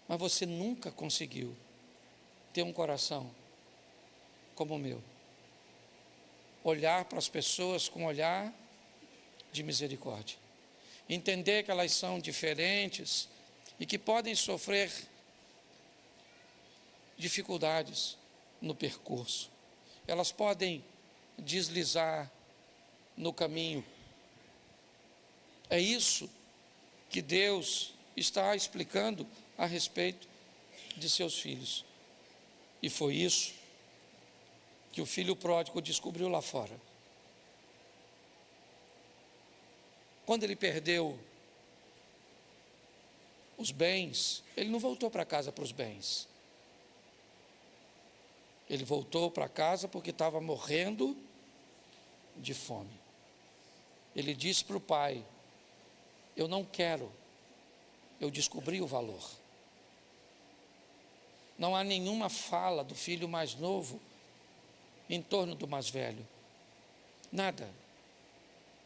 Speaker 1: mas você nunca conseguiu ter um coração como o meu. Olhar para as pessoas com um olhar de misericórdia. Entender que elas são diferentes e que podem sofrer dificuldades no percurso. Elas podem deslizar no caminho. É isso que Deus está explicando a respeito de seus filhos. E foi isso que o filho pródigo descobriu lá fora. Quando ele perdeu os bens, ele não voltou para casa para os bens. Ele voltou para casa porque estava morrendo de fome. Ele disse para o pai: eu não quero, eu descobri o valor. Não há nenhuma fala do filho mais novo em torno do mais velho. Nada.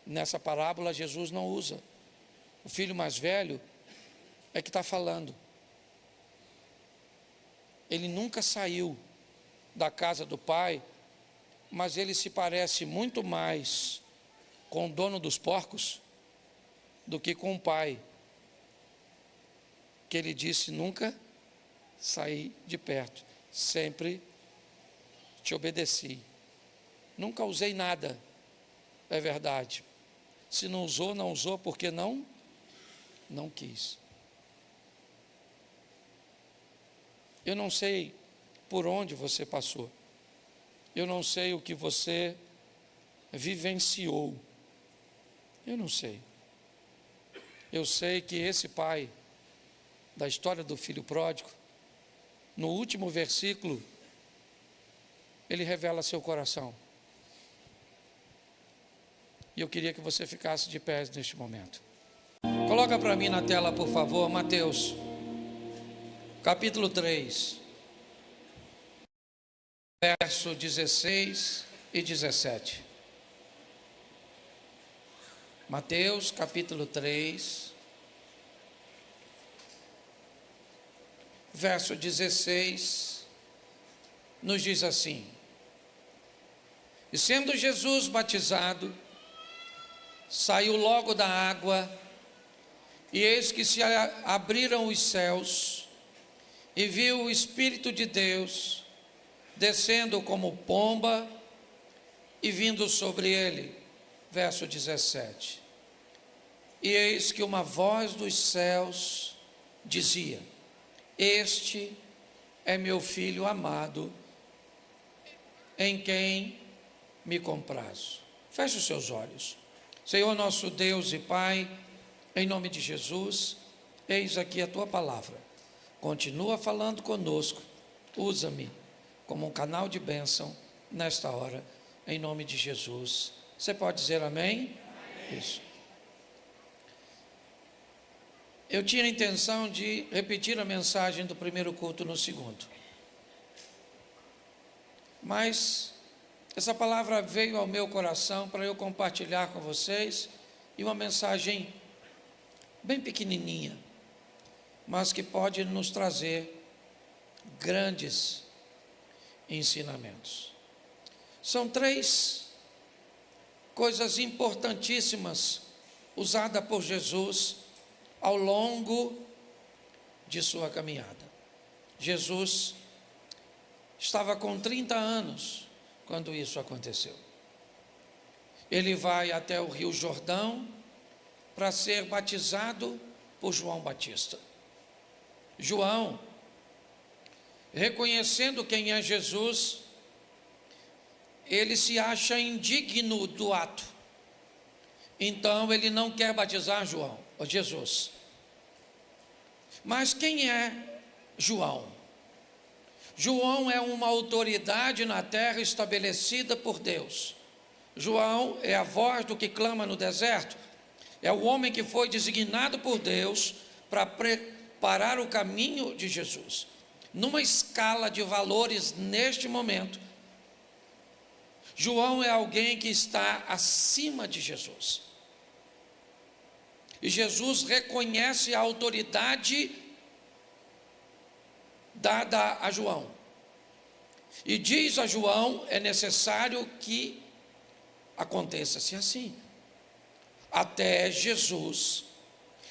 Speaker 1: Nessa parábola Jesus não usa. O filho mais velho é que está falando. Ele nunca saiu da casa do pai, mas ele se parece muito mais com o dono dos porcos do que com o pai, que ele disse: nunca saí de perto, sempre te obedeci, nunca usei nada. É verdade. Se não usou, não usou porque não quis. Eu não sei por onde você passou, eu não sei o que você vivenciou, eu não sei. Eu sei que esse pai da história do filho pródigo, no último versículo, ele revela seu coração. E eu queria que você ficasse de pé neste momento. Coloca para mim na tela, por favor, Mateus, capítulo 3, verso 16 e 17. Mateus, capítulo 3, verso 16, nos diz assim: e sendo Jesus batizado, saiu logo da água, e eis que se abriram os céus, e viu o Espírito de Deus descendo como pomba e vindo sobre ele. Verso 17. E eis que uma voz dos céus dizia: este é meu filho amado, em quem me comprazo. Feche os seus olhos. Senhor nosso Deus e Pai, em nome de Jesus, eis aqui a tua palavra. Continua falando conosco. Usa-me como um canal de bênção nesta hora, em nome de Jesus. Você pode dizer amém? Amém. Isso. Eu tinha a intenção de repetir a mensagem do primeiro culto no segundo, mas essa palavra veio ao meu coração para eu compartilhar com vocês, e uma mensagem bem pequenininha, mas que pode nos trazer grandes ensinamentos. São 3 coisas importantíssimas usadas por Jesus ao longo de sua caminhada. Jesus estava com 30 anos quando isso aconteceu. Ele vai até o Rio Jordão para ser batizado por João Batista. João, reconhecendo quem é Jesus, ele se acha indigno do ato. Então ele não quer batizar Jesus. Mas quem é João? João é uma autoridade na terra estabelecida por Deus. João é a voz do que clama no deserto. É o homem que foi designado por Deus para preparar o caminho de Jesus. Numa escala de valores neste momento, João é alguém que está acima de Jesus. E Jesus reconhece a autoridade dada a João. E diz a João: é necessário que aconteça-se assim. Até Jesus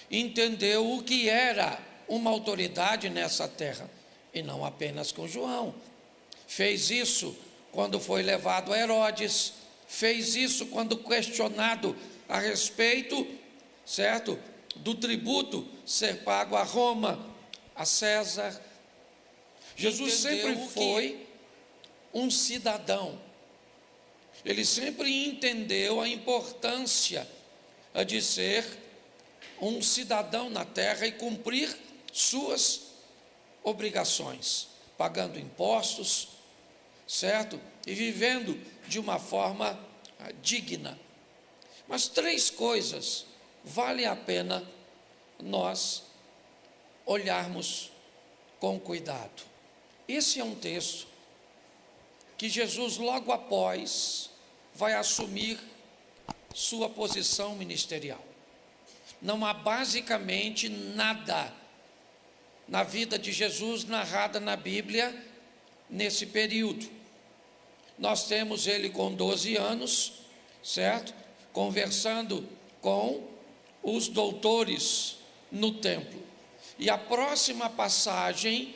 Speaker 1: entendeu o que era uma autoridade nessa terra, e não apenas com João. Fez isso quando foi levado a Herodes, fez isso quando questionado a respeito, certo, do tributo ser pago a Roma, a César. Jesus sempre foi um cidadão. Ele sempre entendeu a importância de ser um cidadão na terra e cumprir suas obrigações, pagando impostos, certo? E vivendo de uma forma digna. Mas 3 coisas vale a pena nós olharmos com cuidado. Esse é um texto que Jesus, logo após, vai assumir sua posição ministerial. Não há basicamente nada na vida de Jesus narrada na Bíblia nesse período. Nós temos ele com 12 anos, certo? Conversando com os doutores no templo. E a próxima passagem,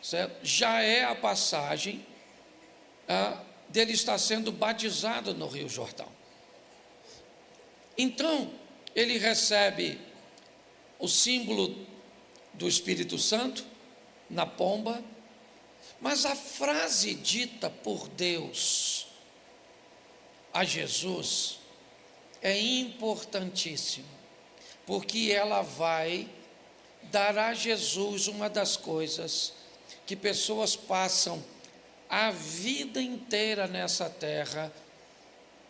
Speaker 1: certo? Já é a passagem dele estar sendo batizado no Rio Jordão. Então, ele recebe o símbolo do Espírito Santo na pomba, mas a frase dita por Deus a Jesus é importantíssima, porque ela vai dar a Jesus uma das coisas que pessoas passam a vida inteira nessa terra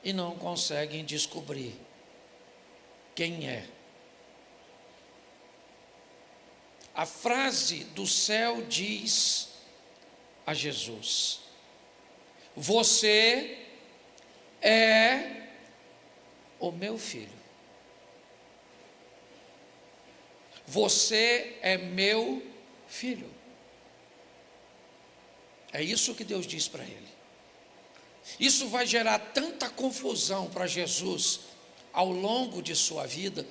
Speaker 1: e não conseguem descobrir quem é. A frase do céu diz a Jesus: você é o meu filho. Você é meu filho. É isso que Deus diz para ele. Isso vai gerar tanta confusão para Jesus, ao longo de sua vida.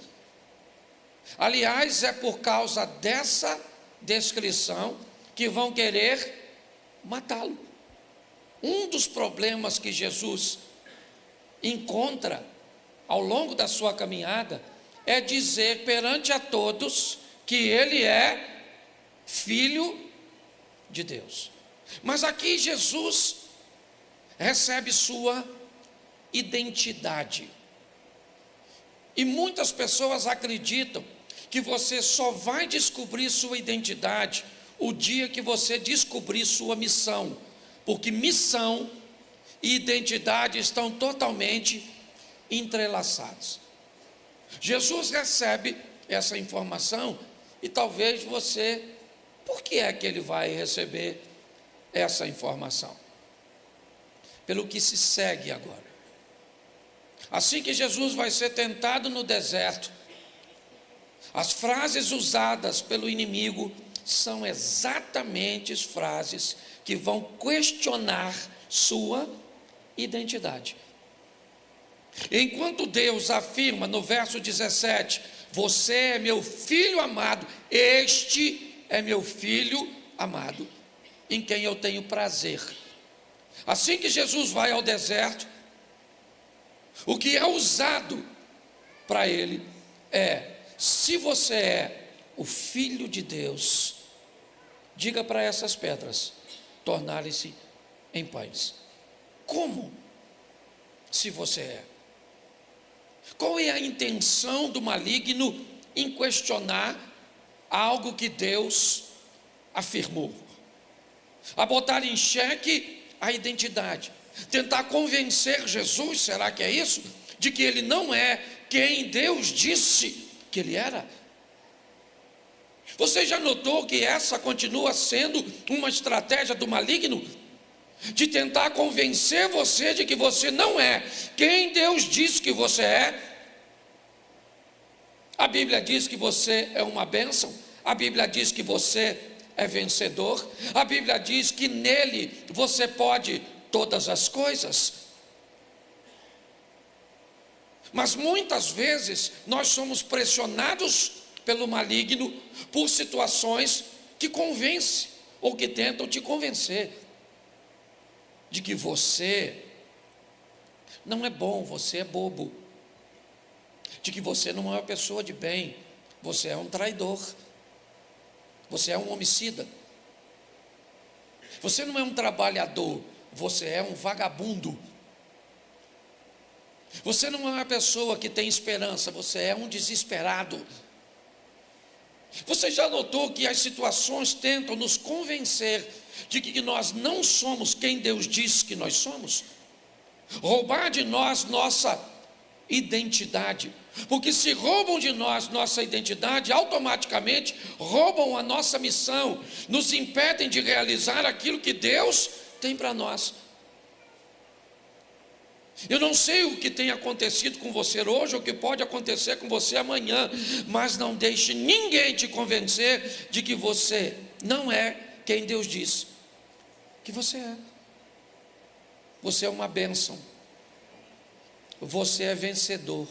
Speaker 1: Aliás, é por causa dessa descrição que vão querer matá-lo. Um dos problemas que Jesus encontra ao longo da sua caminhada é dizer perante a todos que ele é filho de Deus. Mas aqui Jesus recebe sua identidade. E muitas pessoas acreditam que você só vai descobrir sua identidade o dia que você descobrir sua missão, porque missão e identidade estão totalmente entrelaçados. Jesus recebe essa informação e talvez você, por que é que ele vai receber essa informação? Pelo que se segue agora. Assim que Jesus vai ser tentado no deserto, as frases usadas pelo inimigo são exatamente as frases que vão questionar sua identidade. Enquanto Deus afirma no verso 17: você é meu filho amado, este é meu filho amado, em quem eu tenho prazer. Assim que Jesus vai ao deserto, o que é usado para ele é: se você é o filho de Deus, diga para essas pedras tornarem-se em pães. Como? Se você é. Qual é a intenção do maligno em questionar algo que Deus afirmou? A botar em xeque a identidade, tentar convencer Jesus, será que é isso? De que ele não é quem Deus disse que ele era. Você já notou que essa continua sendo uma estratégia do maligno? De tentar convencer você de que você não é quem Deus disse que você é. A Bíblia diz que você é uma bênção. A Bíblia diz que você é vencedor. A Bíblia diz que nele você pode todas as coisas. Mas muitas vezes nós somos pressionados pelo maligno por situações que convencem ou que tentam te convencer de que você não é bom, você é bobo, de que você não é uma pessoa de bem, você é um traidor, você é um homicida, você não é um trabalhador, você é um vagabundo, você não é uma pessoa que tem esperança, você é um desesperado. Você já notou que as situações tentam nos convencer de que nós não somos quem Deus diz que nós somos? Roubar de nós nossa identidade, porque se roubam de nós nossa identidade, automaticamente roubam a nossa missão, nos impedem de realizar aquilo que Deus tem para nós. Eu não sei o que tem acontecido com você hoje, ou o que pode acontecer com você amanhã, mas não deixe ninguém te convencer de que você não é quem Deus diz que você é. Você é uma bênção, você é vencedor,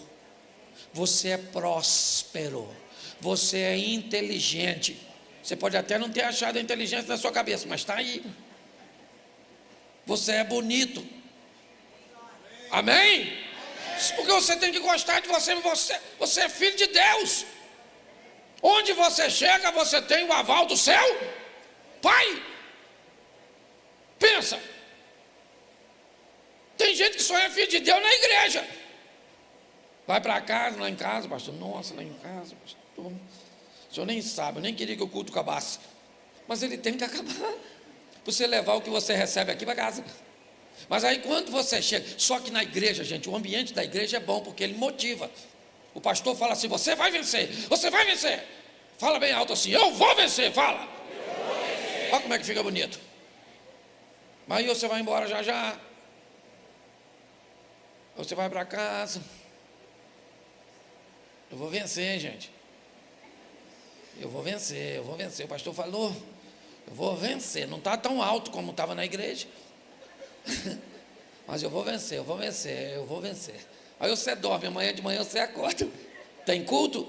Speaker 1: você é próspero, você é inteligente. Você pode até não ter achado a inteligência na sua cabeça, mas está aí. Você é bonito. Amém? Porque você tem que gostar de você, você é filho de Deus. Onde você chega, você tem o aval do céu. Pai, pensa. Tem gente que só é filho de Deus na igreja. Vai para casa, lá em casa, pastor. Nossa, lá em casa, pastor. O senhor nem sabe, eu nem queria que o culto acabasse. Mas ele tem que acabar. Para você levar o que você recebe aqui para casa. Mas aí quando você chega, só que na igreja, gente, o ambiente da igreja é bom, porque ele motiva. O pastor fala assim: você vai vencer, você vai vencer. Fala bem alto assim: eu vou vencer, fala. Olha como é que fica bonito. Mas aí você vai embora já já. Você vai para casa. Eu vou vencer, gente. Eu vou vencer, eu vou vencer. O pastor falou, eu vou vencer. Não está tão alto como estava na igreja. Mas eu vou vencer, eu vou vencer, eu vou vencer. Aí você dorme, amanhã de manhã você acorda. Tem culto?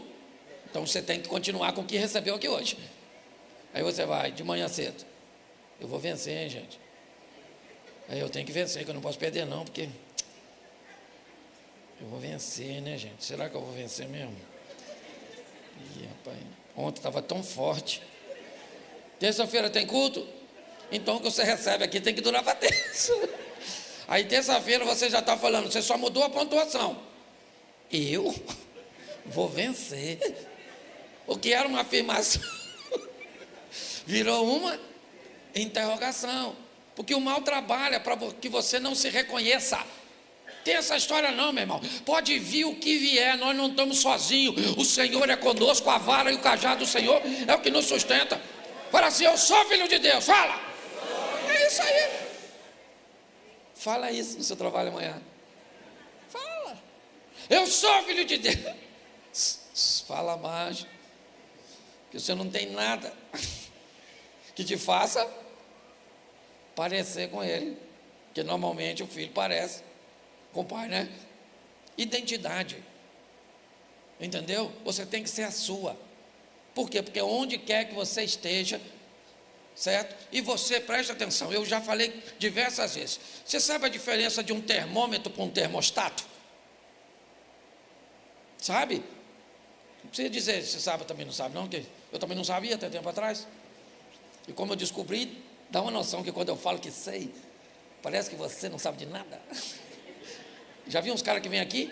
Speaker 1: Então você tem que continuar com o que recebeu aqui hoje. Aí você vai, de manhã cedo. Eu vou vencer, hein, gente? Aí eu tenho que vencer, que eu não posso perder não, porque... Eu vou vencer, né, gente? Será que eu vou vencer mesmo? Ih, rapaz, ontem estava tão forte. Terça-feira tem culto? Então o que você recebe aqui tem que durar para terça. Aí terça-feira você já está falando, você só mudou a pontuação. Eu vou vencer. O que era uma afirmação virou uma interrogação. Porque o mal trabalha para que você não se reconheça. Tem essa história não, meu irmão. Pode vir o que vier, nós não estamos sozinhos. O Senhor é conosco, a vara e o cajado do Senhor é o que nos sustenta. Fala assim, eu sou filho de Deus, fala. É isso aí. Fala isso no seu trabalho amanhã. Fala. Eu sou filho de Deus. Fala mais. Que você não tem nada que te faça parecer com ele. Porque normalmente o filho parece com o pai, né? Identidade. Entendeu? Você tem que ser a sua. Por quê? Porque onde quer que você esteja, certo? E você, preste atenção, eu já falei diversas vezes. Você sabe a diferença de um termômetro para um termostato? Sabe? Não precisa dizer se sabe ou também não sabe, não, que eu também não sabia até tempo atrás. E como eu descobri, dá uma noção que quando eu falo que sei, parece que você não sabe de nada. Já vi uns caras que vêm aqui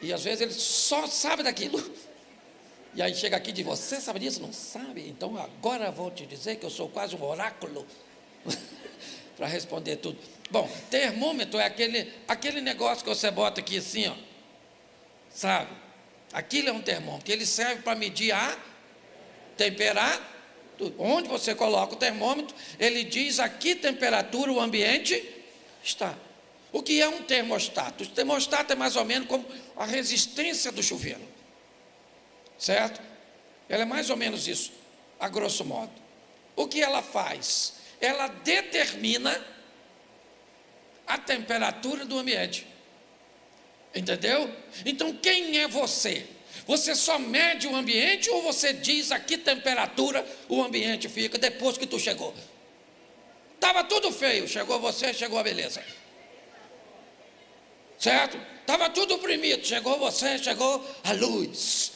Speaker 1: e às vezes eles só sabem daquilo. E aí chega aqui e diz, você sabe disso? Não sabe? Então agora vou te dizer que eu sou quase um oráculo para responder tudo. Bom, termômetro é aquele negócio que você bota aqui assim, ó. Sabe? Aquilo é um termômetro, ele serve para medir a temperatura. Onde você coloca o termômetro, ele diz a que temperatura o ambiente está. O que é um termostato? O termostato é mais ou menos como a resistência do chuveiro, certo? Ela é mais ou menos isso, a grosso modo. O que ela faz? Ela determina a temperatura do ambiente. Entendeu? Então quem é você? Você só mede o ambiente ou você diz a que temperatura o ambiente fica depois que tu chegou? Estava tudo feio, chegou você, chegou a beleza. Certo? Estava tudo oprimido, chegou você, chegou a luz.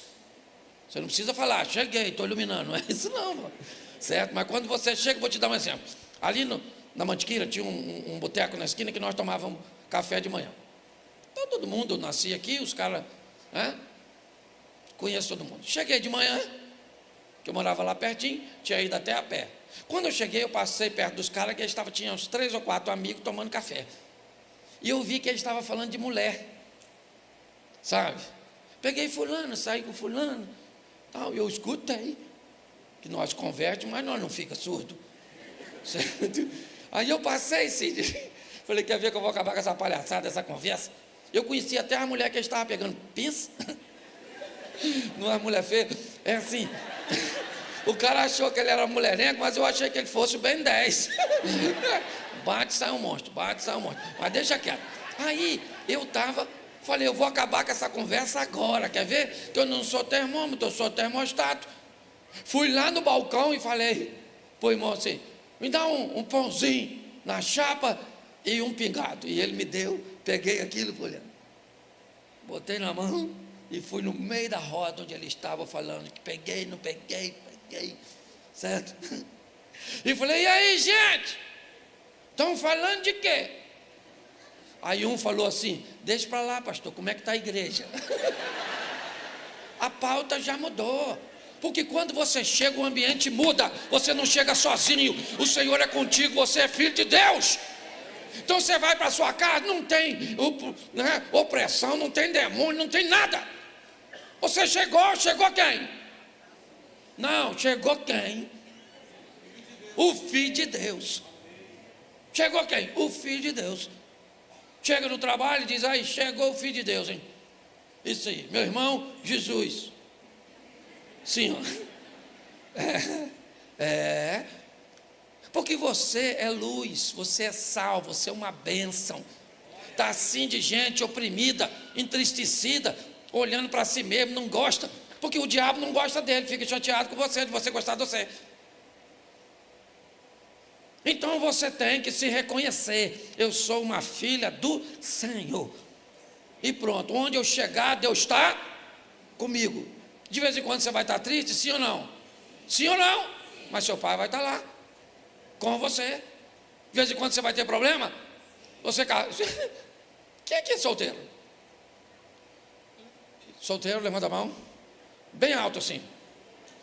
Speaker 1: Você não precisa falar, cheguei, estou iluminando, não é isso não, certo? Mas quando você chega, vou te dar um exemplo. Ali na Mantiqueira tinha um boteco na esquina que nós tomávamos café de manhã. Então todo mundo nascia aqui, os caras, né? Conheço todo mundo. Cheguei de manhã, que eu morava lá pertinho, tinha ido até a pé. Quando eu cheguei, eu passei perto dos caras, que eles tinham uns 3 ou 4 amigos tomando café. E eu vi que eles estavam falando de mulher, sabe? Peguei fulano, saí com fulano, tal, eu escutei, que nós convertimos, mas nós não fica surdo, certo? Aí eu passei, Cid, falei, quer ver que eu vou acabar com essa palhaçada, essa conversa? Eu conheci até a mulher que eles estavam pegando, pensa, não é mulher feia, é assim, o cara achou que ele era mulherengo, mas eu achei que ele fosse bem 10, bate, sai um monstro, mas deixa quieto. Aí eu falei, eu vou acabar com essa conversa agora, quer ver? Que eu não sou termômetro, eu sou termostato. Fui lá no balcão e falei, pô, irmão, assim, me dá um pãozinho na chapa e um pingado. E ele me deu, peguei aquilo, botei na mão e fui no meio da roda onde ele estava falando, que peguei, não peguei, certo? E falei, e aí, gente? Estão falando de quê? Aí um falou assim, deixa para lá, pastor, como é que está a igreja? A pauta já mudou. Porque quando você chega, o ambiente muda. Você não chega sozinho, o Senhor é contigo, você é filho de Deus. Então você vai para a sua casa, não tem opressão, não tem demônio, não tem nada. Você chegou quem? Não, chegou quem? O Filho de Deus. Chegou quem? O Filho de Deus. Chega no trabalho e diz, aí, chegou o Filho de Deus, hein? Isso aí, meu irmão, Jesus. Sim, ó. Porque você é luz, você é sal, você é uma bênção. Está assim de gente oprimida, entristecida, olhando para si mesmo, não gosta, porque o diabo não gosta dele, fica chateado com você, de você gostar de você. Então você tem que se reconhecer: eu sou uma filha do Senhor. E pronto, onde eu chegar, Deus está comigo. De vez em quando você vai estar triste, sim ou não? Sim ou não? Mas seu pai vai estar lá, com você. De vez em quando você vai ter problema, você... Quem aqui é solteiro? Solteiro, levanta a mão. Bem alto assim.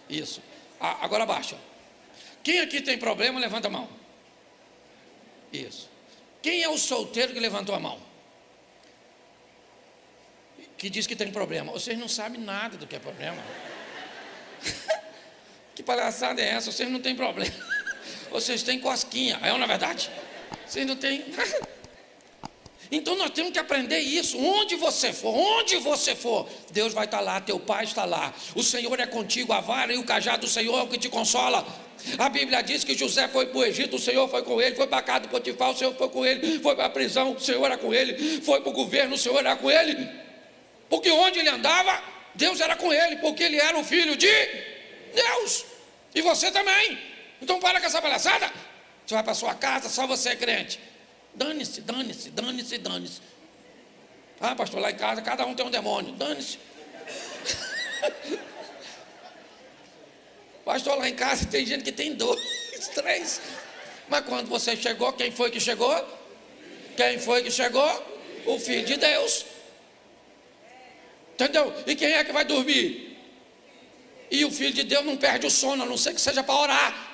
Speaker 1: Isso. Agora abaixa. Quem aqui tem problema, levanta a mão. Isso. Quem é o solteiro que levantou a mão? Que diz que tem problema. Vocês não sabem nada do que é problema. Que palhaçada é essa? Vocês não têm problema. Vocês têm cosquinha. É ou não é verdade? Vocês não têm... Então nós temos que aprender isso. Onde você for, Deus vai estar lá, teu pai está lá. O Senhor é contigo, a vara e o cajado do Senhor é o que te consola. A Bíblia diz que José foi para o Egito, o Senhor foi com ele. Foi para a casa do Potifar, o Senhor foi com ele. Foi para a prisão, o Senhor era com ele. Foi para o governo, o Senhor era com ele. Porque onde ele andava, Deus era com ele, porque ele era o filho de Deus. E você também. Então para com essa palhaçada. Você vai para a sua casa, só você é crente. Dane-se, dane-se, dane-se, dane-se. Ah, pastor, lá em casa cada um tem um demônio. Dane-se. Pastor, lá em casa tem gente que tem 2, 3. Mas quando você chegou, quem foi que chegou? Quem foi que chegou? O Filho de Deus. Entendeu? E quem é que vai dormir? E o Filho de Deus não perde o sono, a não ser que seja para orar.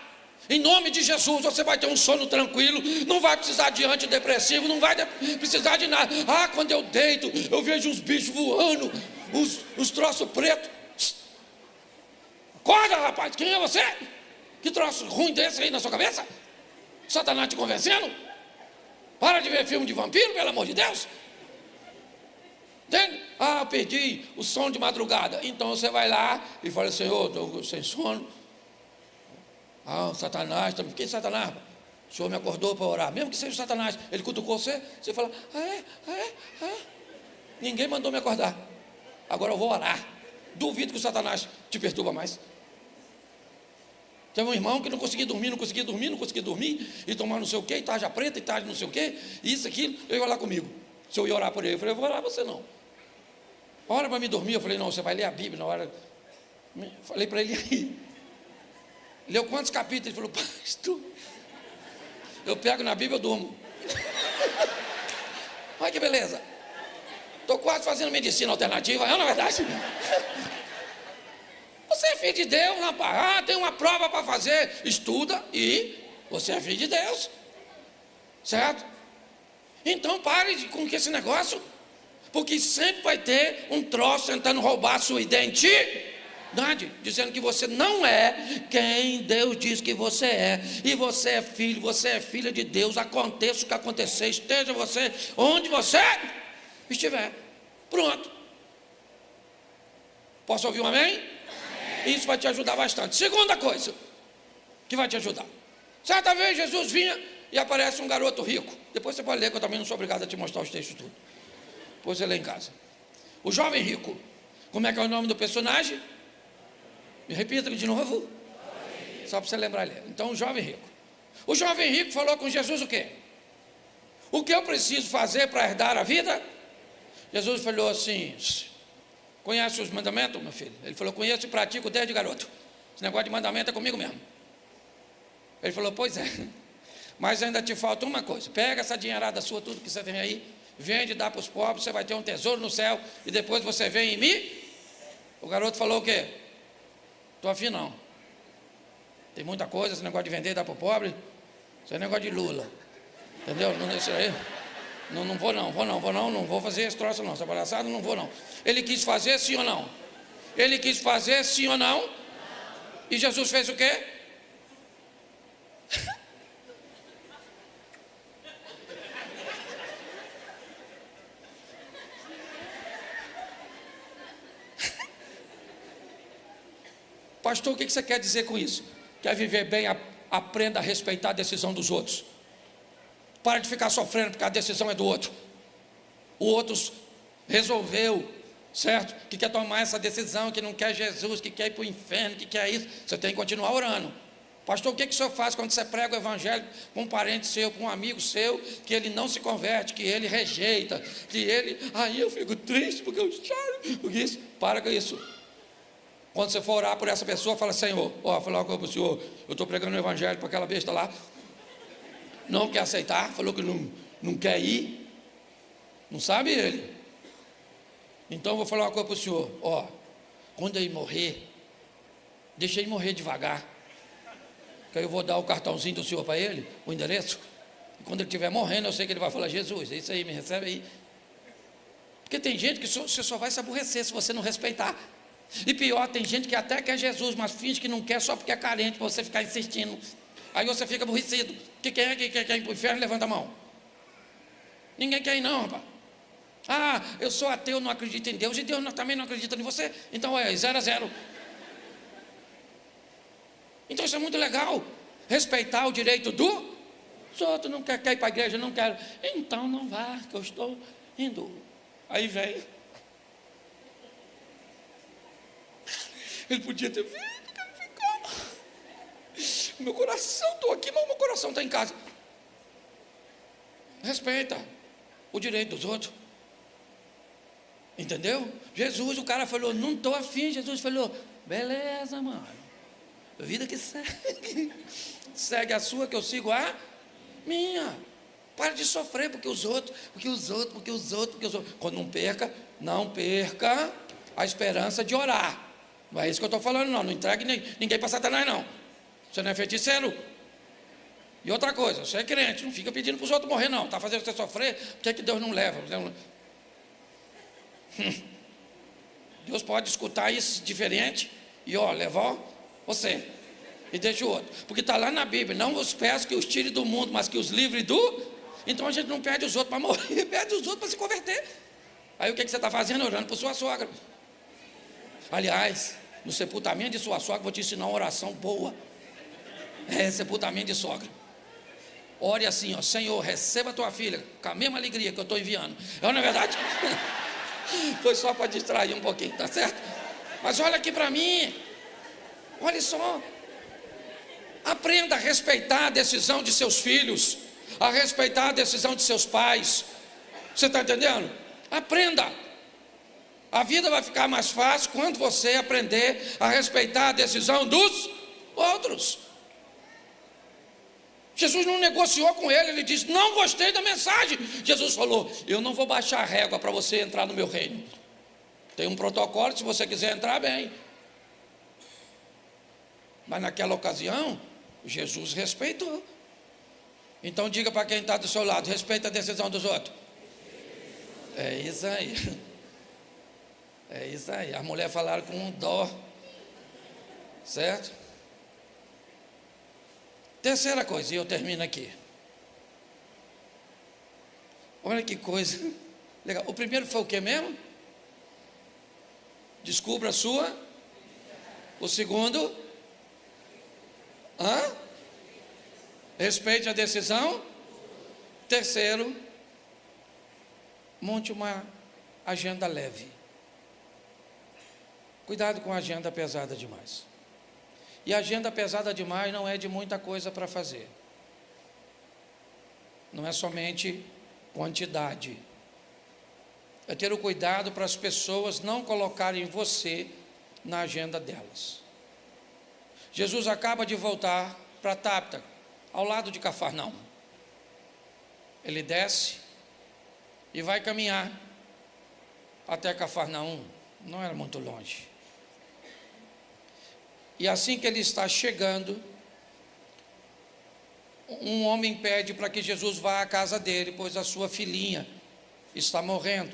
Speaker 1: Em nome de Jesus, você vai ter um sono tranquilo, não vai precisar de antidepressivo, não vai precisar de nada. Ah, quando eu deito, eu vejo uns bichos voando, uns troços pretos. Acorda, rapaz, quem é você? Que troço ruim desse aí na sua cabeça? Satanás te convencendo? Para de ver filme de vampiro, pelo amor de Deus. Entende? Ah, eu perdi o sono de madrugada. Então você vai lá e fala: Senhor, estou sem sono. Ah, Satanás, que Satanás? O Senhor me acordou para orar. Mesmo que seja o Satanás, ele cutucou você, você fala: ninguém mandou me acordar, agora eu vou orar. Duvido que o Satanás te perturba mais. Teve um irmão que não conseguia dormir, e tomar não sei o que, e tarja preta, e tarja não sei o que, isso, aquilo. Ele ia lá comigo, se eu ia orar por ele. Eu falei: eu vou orar, você não. Ora para me dormir. Eu falei: não, você vai ler a Bíblia na hora. Falei para ele aí. Leu quantos capítulos? Ele falou: pastor, eu pego na Bíblia, eu durmo. Olha que beleza. Estou quase fazendo medicina alternativa, é na verdade. Você é filho de Deus, rapaz. Ah, tem uma prova para fazer. Estuda e você é filho de Deus. Certo? Então pare com esse negócio, porque sempre vai ter um troço tentando roubar a sua identidade, dizendo que você não é quem Deus diz que você é. E você é filho, você é filha de Deus. Aconteça o que acontecer, esteja você onde você estiver. Pronto. Posso ouvir um amém? Amém. Isso vai te ajudar bastante. Segunda coisa que vai te ajudar: certa vez Jesus vinha e aparece um garoto rico. Depois você pode ler, que eu também não sou obrigado a te mostrar os textos tudo. Depois você lê em casa. O jovem rico. Como é que é o nome do personagem? Me repita de novo, só para você lembrar ele. Então, o jovem rico. O jovem rico falou com Jesus o quê? O que eu preciso fazer para herdar a vida? Jesus falou assim: conhece os mandamentos, meu filho? Ele falou: conheço e pratico desde garoto. Esse negócio de mandamento é comigo mesmo. Ele falou: pois é, mas ainda te falta uma coisa. Pega essa dinheirada sua, tudo que você tem aí, vende e dá para os pobres, você vai ter um tesouro no céu, e depois você vem em mim. O garoto falou o quê? Estou afim não. Tem muita coisa, esse negócio de vender e dar para o pobre. Isso é negócio de Lula. Entendeu? Isso aí. Não vou fazer esse troço não. Essa palhaçada não vou não. Ele quis fazer sim ou não? Ele quis fazer sim ou não? E Jesus fez o quê? Pastor, o que você quer dizer com isso? Quer viver bem, aprenda a respeitar a decisão dos outros. Para de ficar sofrendo porque a decisão é do outro. O outro resolveu, certo? Que quer tomar essa decisão, que não quer Jesus, que quer ir para o inferno, que quer isso. Você tem que continuar orando. Pastor, o que o senhor faz quando você prega o evangelho para um parente seu, para um amigo seu, que ele não se converte, que ele rejeita, que ele... Aí eu fico triste, porque eu choro, porque isso... Para com isso. Quando você for orar por essa pessoa, fala: Senhor, ó, falar uma coisa para o senhor, eu estou pregando o evangelho para aquela besta lá, não quer aceitar, falou que não quer ir, não sabe ele. Então eu vou falar uma coisa para o senhor, ó, quando ele morrer, deixa ele morrer devagar, que aí eu vou dar o cartãozinho do senhor para ele, o endereço, e quando ele estiver morrendo, eu sei que ele vai falar: Jesus, é isso aí, me recebe aí. Porque tem gente que você só vai se aborrecer se você não respeitar. E pior, tem gente que até quer Jesus, mas finge que não quer só porque é carente, para você ficar insistindo. Aí você fica aborrecido. Quem é que quer ir para o inferno? Levanta a mão. Ninguém quer ir não, rapaz. Ah, eu sou ateu, não acredito em Deus, e Deus também não acredita em você. Então é 0-0. Então isso é muito legal. Respeitar o direito dos outros. Não quer ir para a igreja, não quero. Então não vá, que eu estou indo. Aí vem. Ele podia ter vindo, que ele ficou. Meu coração, estou aqui, mas o meu coração está em casa. Respeita o direito dos outros. Entendeu? Jesus, o cara falou: não estou afim. Jesus falou: beleza, mano. Vida que segue. Segue a sua, que eu sigo a minha. Para de sofrer porque os outros. Quando não perca a esperança de orar. Não é isso que eu estou falando, não. Não entregue ninguém para Satanás, não. Você não é feiticeiro. E outra coisa, você é crente, não fica pedindo para os outros morrer, não. Está fazendo você sofrer, por que Deus não leva? Deus pode escutar isso diferente e levar você e deixa o outro. Porque está lá na Bíblia: não vos peço que os tire do mundo, mas que os livre do... Então a gente não pede os outros para morrer, pede os outros para se converter. Aí o que você está fazendo? Orando por sua sogra. Aliás, no sepultamento de sua sogra, vou te ensinar uma oração boa. Sepultamento de sogra. Ore assim, ó: Senhor, receba a tua filha com a mesma alegria que eu estou enviando. Não é verdade? Foi só para distrair um pouquinho, tá certo? Mas olha aqui para mim. Olha só. Aprenda a respeitar a decisão de seus filhos, a respeitar a decisão de seus pais. Você está entendendo? Aprenda. A vida vai ficar mais fácil quando você aprender a respeitar a decisão dos outros. Jesus não negociou com ele, ele disse: não gostei da mensagem. Jesus falou: eu não vou baixar a régua para você entrar no meu reino. Tem um protocolo, se você quiser entrar, bem. Mas naquela ocasião, Jesus respeitou. Então diga para quem está do seu lado: respeita a decisão dos outros. É isso aí. É isso aí. As mulheres falaram com um dó. Certo? Terceira coisa, e eu termino aqui. Olha que coisa legal. O primeiro foi o que mesmo? Descubra a sua. O segundo? Respeite a decisão. Terceiro, monte uma agenda leve. Cuidado com a agenda pesada demais. E a agenda pesada demais não é de muita coisa para fazer. Não é somente quantidade. É ter o cuidado para as pessoas não colocarem você na agenda delas. Jesus acaba de voltar para Tabita, ao lado de Cafarnaum. Ele desce e vai caminhar até Cafarnaum. Não era muito longe. E assim que ele está chegando, um homem pede para que Jesus vá à casa dele, pois a sua filhinha está morrendo.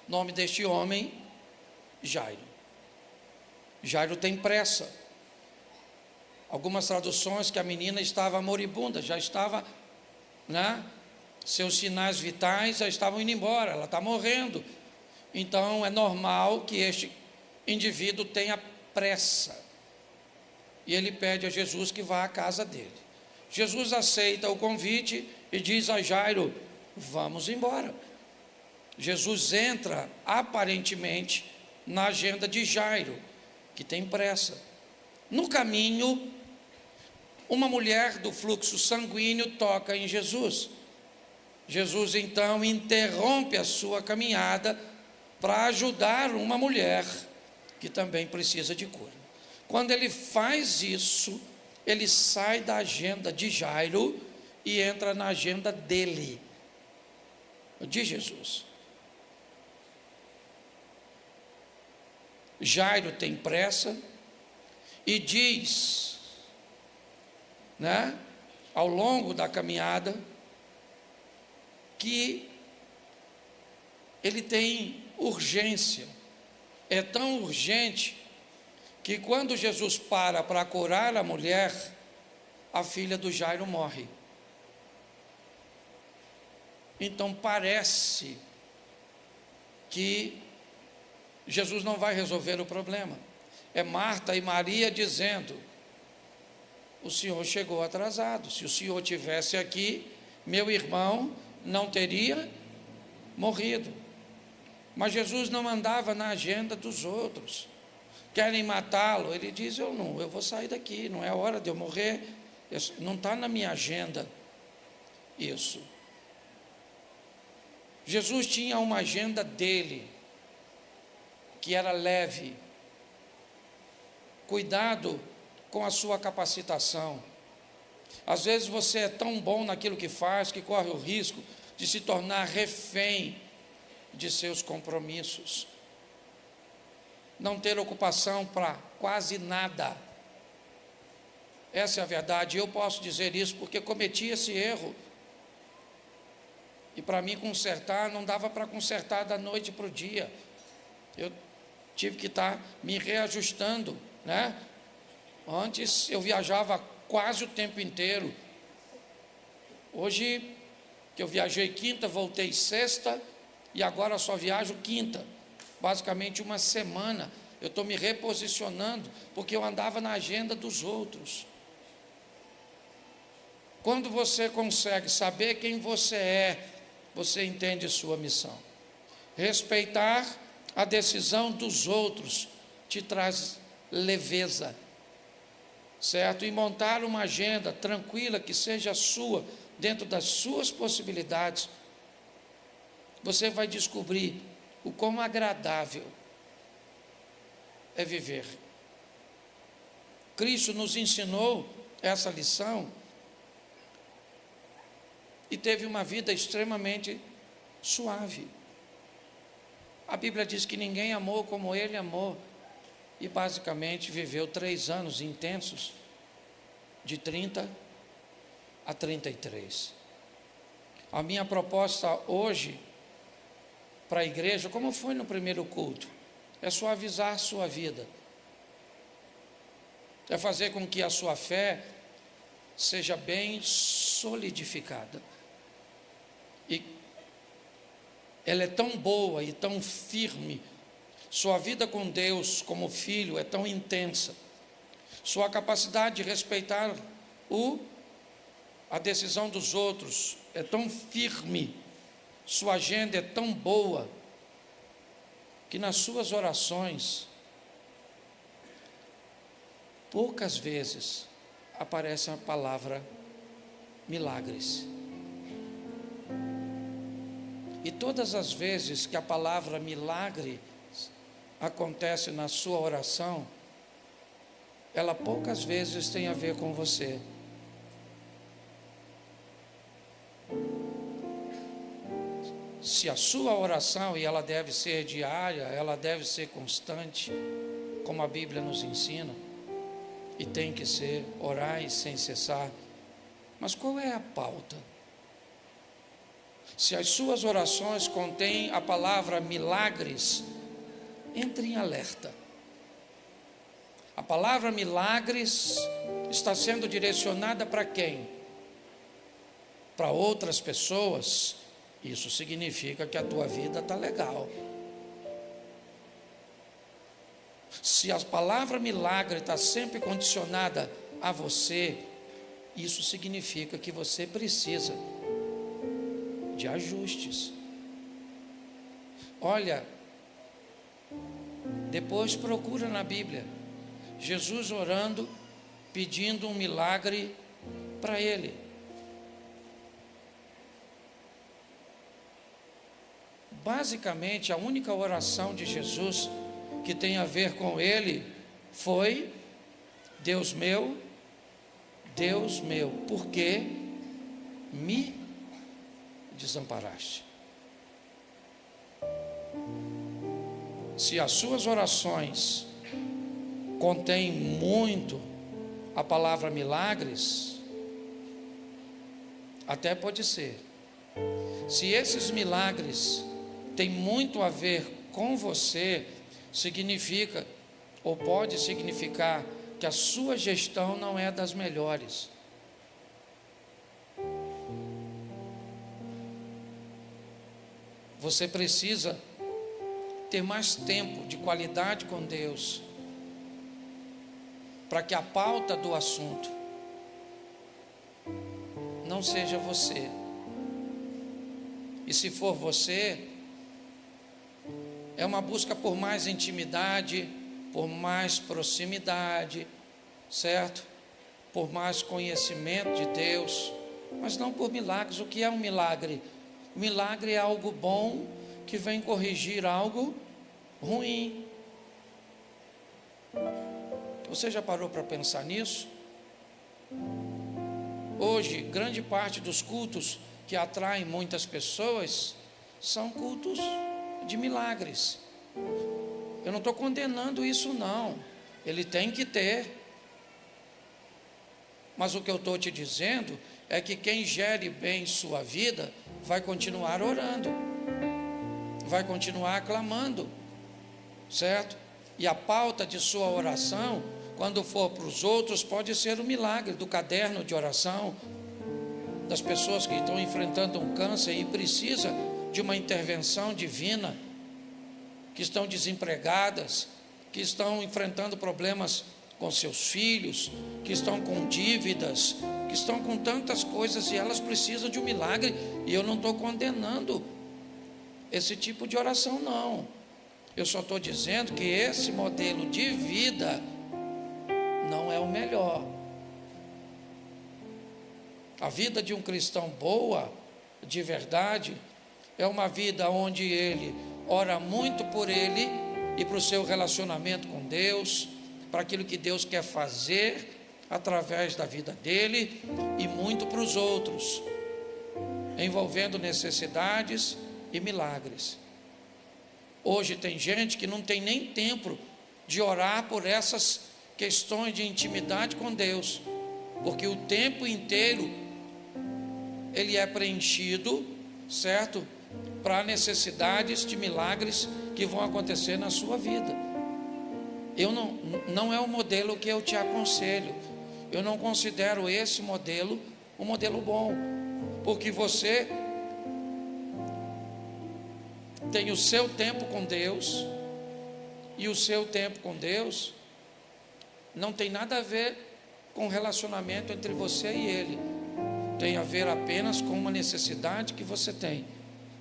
Speaker 1: O nome deste homem, Jairo. Jairo tem pressa. Algumas traduções que a menina estava moribunda, já estava, seus sinais vitais já estavam indo embora, ela está morrendo. Então é normal que este indivíduo tenha pressa. E ele pede a Jesus que vá à casa dele. Jesus aceita o convite e diz a Jairo: vamos embora. Jesus entra aparentemente na agenda de Jairo, que tem pressa. No caminho, uma mulher do fluxo sanguíneo toca em Jesus. Jesus então interrompe a sua caminhada para ajudar uma mulher que também precisa de cura. Quando ele faz isso, ele sai da agenda de Jairo e entra na agenda dele, de Jesus. Jairo tem pressa e diz, ao longo da caminhada, que ele tem urgência. É tão urgente que quando Jesus para curar a mulher, a filha do Jairo morre. Então parece que Jesus não vai resolver o problema. É Marta e Maria dizendo: o senhor chegou atrasado, se o senhor tivesse aqui, meu irmão não teria morrido. Mas Jesus não andava na agenda dos outros. Querem matá-lo, ele diz: eu vou sair daqui, não é hora de eu morrer, não está na minha agenda isso. Jesus tinha uma agenda dele, que era leve. Cuidado com a sua capacitação. Às vezes você é tão bom naquilo que faz, que corre o risco de se tornar refém de seus compromissos. Não ter ocupação para quase nada. Essa é a verdade. Eu posso dizer isso porque cometi esse erro. E para mim consertar, não dava para consertar da noite para o dia. Eu tive que estar me reajustando, Antes eu viajava quase o tempo inteiro. Hoje, que eu viajei quinta, voltei sexta, e agora só viajo quinta. Basicamente uma semana. Eu estou me reposicionando, porque eu andava na agenda dos outros. Quando você consegue saber quem você é, você entende sua missão. Respeitar a decisão dos outros te traz leveza, certo? E montar uma agenda tranquila, que seja sua, dentro das suas possibilidades, você vai descobrir o quão agradável é viver. Cristo nos ensinou essa lição e teve uma vida extremamente suave. A Bíblia diz que ninguém amou como ele amou, e basicamente viveu 3 anos intensos, de 30 a 33. A minha proposta hoje para a igreja, como foi no primeiro culto, é suavizar a sua vida, é fazer com que a sua fé seja bem solidificada. E ela é tão boa e tão firme, sua vida com Deus como filho é tão intensa, sua capacidade de respeitar a decisão dos outros é tão firme, sua agenda é tão boa, que nas suas orações, poucas vezes aparece a palavra milagres. E todas as vezes que a palavra milagre acontece na sua oração, ela poucas vezes tem a ver com você. Se a sua oração, e ela deve ser diária, ela deve ser constante, como a Bíblia nos ensina, e tem que ser, orai sem cessar. Mas qual é a pauta? Se as suas orações contêm a palavra milagres, entre em alerta. A palavra milagres está sendo direcionada para quem? Para outras pessoas. Isso significa que a tua vida está legal. Se a palavra milagre está sempre condicionada a você, isso significa que você precisa de ajustes. Olha, depois procura na Bíblia, Jesus orando, pedindo um milagre para ele. Basicamente, a única oração de Jesus que tem a ver com ele foi: Deus meu, por que me desamparaste? Se as suas orações contêm muito a palavra milagres, até pode ser. Se esses milagres têm muito a ver com você, significa, ou pode significar, que a sua gestão não é das melhores. Você precisa ter mais tempo de qualidade com Deus, para que a pauta do assunto não seja você. E se for você, é uma busca por mais intimidade, por mais proximidade, certo? Por mais conhecimento de Deus, mas não por milagres. O que é um milagre? O milagre é algo bom que vem corrigir algo ruim. Você já parou para pensar nisso? Hoje, grande parte dos cultos que atraem muitas pessoas são cultos de milagres. Eu não estou condenando isso, não. Ele tem que ter. Mas o que eu estou te dizendo é que quem gere bem sua vida vai continuar orando, vai continuar clamando, certo? E a pauta de sua oração, quando for para os outros, pode ser o milagre do caderno de oração, das pessoas que estão enfrentando um câncer e precisa de uma intervenção divina, que estão desempregadas, que estão enfrentando problemas com seus filhos, que estão com dívidas, que estão com tantas coisas e elas precisam de um milagre. E eu não estou condenando esse tipo de oração, não. Eu só estou dizendo que esse modelo de vida não é o melhor. A vida de um cristão boa, de verdade, é uma vida onde ele ora muito por ele e para o seu relacionamento com Deus, para aquilo que Deus quer fazer através da vida dele, e muito para os outros, envolvendo necessidades e milagres. Hoje tem gente que não tem nem tempo de orar por essas questões de intimidade com Deus, porque o tempo inteiro ele é preenchido, certo? Para necessidades de milagres que vão acontecer na sua vida. Não é o modelo que eu te aconselho. Eu não considero esse modelo um modelo bom, porque você tem o seu tempo com Deus, e o seu tempo com Deus não tem nada a ver com o relacionamento entre você e Ele. Tem a ver apenas com uma necessidade que você tem,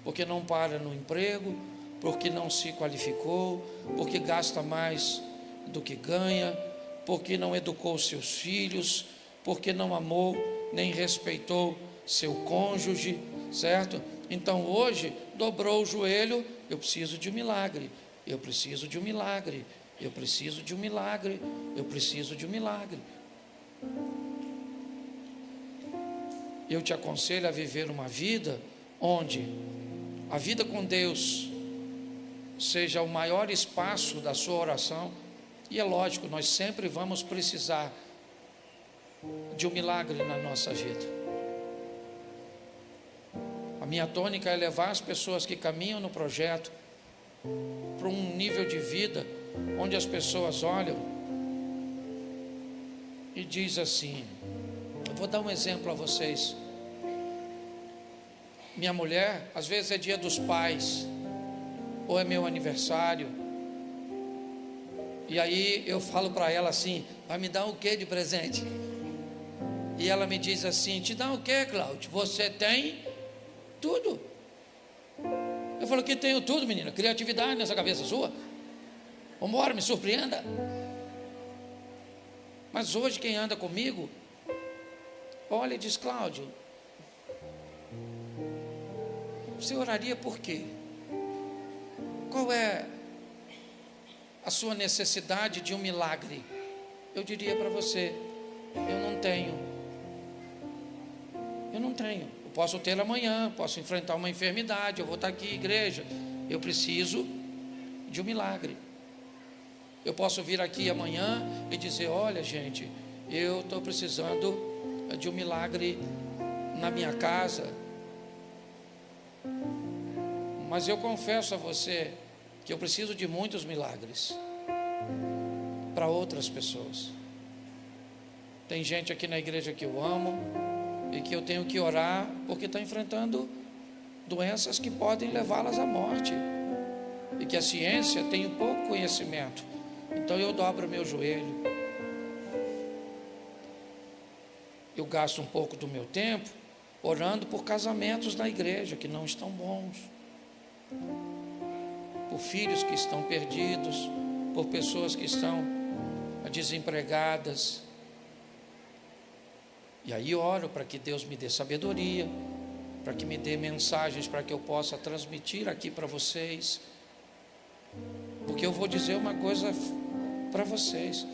Speaker 1: porque não para no emprego, porque não se qualificou, porque gasta mais do que ganha, porque não educou seus filhos, porque não amou nem respeitou seu cônjuge, certo? Então hoje dobrou o joelho: eu preciso de um milagre, eu preciso de um milagre, eu preciso de um milagre, eu preciso de um milagre. Eu te aconselho a viver uma vida onde a vida com Deus seja o maior espaço da sua oração. E é lógico, nós sempre vamos precisar de um milagre na nossa vida. A minha tônica é levar as pessoas que caminham no projeto para um nível de vida onde as pessoas olham e diz assim, eu vou dar um exemplo a vocês. Minha mulher, às vezes é dia dos pais, ou é meu aniversário, e aí eu falo para ela assim, vai me dar o que de presente? E ela me diz assim, te dá o que, Cláudio? Você tem tudo. Eu falo que tenho tudo, menina, criatividade nessa cabeça sua. Vambora, me surpreenda. Mas hoje quem anda comigo olha e diz: Cláudio, você oraria por quê? Qual é a sua necessidade de um milagre? Eu diria para você: eu não tenho. Eu não tenho. Eu posso ter amanhã, posso enfrentar uma enfermidade, eu vou estar aqui, igreja. Eu preciso de um milagre. Eu posso vir aqui amanhã e dizer: olha, gente, eu estou precisando de um milagre na minha casa. Mas eu confesso a você que eu preciso de muitos milagres para outras pessoas. Tem gente aqui na igreja que eu amo e que eu tenho que orar porque está enfrentando doenças que podem levá-las à morte e que a ciência tem pouco conhecimento. Então eu dobro meu joelho, eu gasto um pouco do meu tempo orando por casamentos na igreja que não estão bons, por filhos que estão perdidos, por pessoas que estão desempregadas. E aí oro para que Deus me dê sabedoria, para que me dê mensagens para que eu possa transmitir aqui para vocês. Porque eu vou dizer uma coisa para vocês: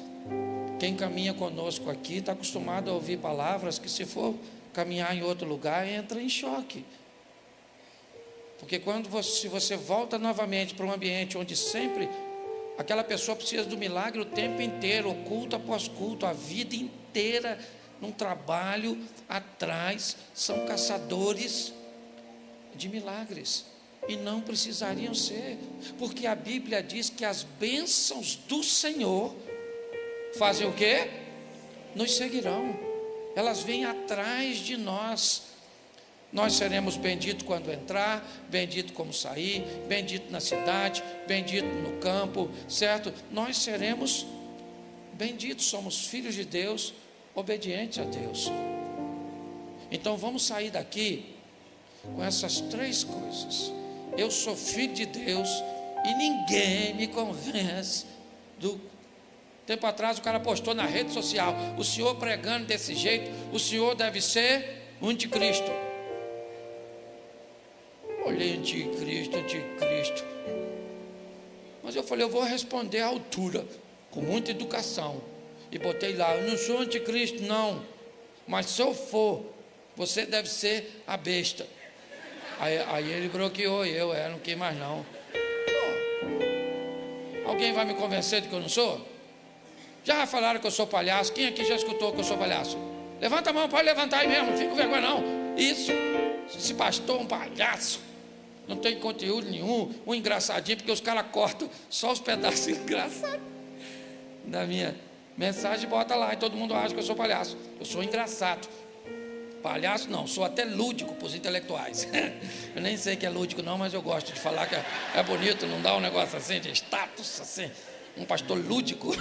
Speaker 1: quem caminha conosco aqui está acostumado a ouvir palavras que, se for caminhar em outro lugar, entra em choque. Porque se você volta novamente para um ambiente onde sempre aquela pessoa precisa do milagre o tempo inteiro, culto após culto, a vida inteira num trabalho atrás, são caçadores de milagres. E não precisariam ser, porque a Bíblia diz que as bênçãos do Senhor fazem o quê? Nos seguirão, elas vêm atrás de nós. Nós seremos benditos quando entrar, bendito como sair, bendito na cidade, bendito no campo, certo? Nós seremos benditos, somos filhos de Deus, obedientes a Deus. Então vamos sair daqui com essas três coisas: eu sou filho de Deus e ninguém me convence do... Tempo atrás o cara postou na rede social: o senhor pregando desse jeito, o senhor deve ser o anticristo. Olhei: anticristo. Mas eu falei: eu vou responder à altura, com muita educação. E botei lá: eu não sou anticristo não, mas se eu for, você deve ser a besta. Aí ele bloqueou e eu não quis mais não. Alguém vai me convencer de que eu não sou? Já falaram que eu sou palhaço? Quem aqui já escutou que eu sou palhaço? Levanta a mão, pode levantar aí mesmo, não fica com vergonha não. Isso, esse pastor é um palhaço, não tem conteúdo nenhum, um engraçadinho, porque os caras cortam só os pedaços engraçados da minha mensagem, bota lá e todo mundo acha que eu sou palhaço. Eu sou engraçado. Palhaço não, sou até lúdico para os intelectuais. Eu nem sei que é lúdico não, mas eu gosto de falar que é bonito, não dá um negócio assim de status, assim, um pastor lúdico.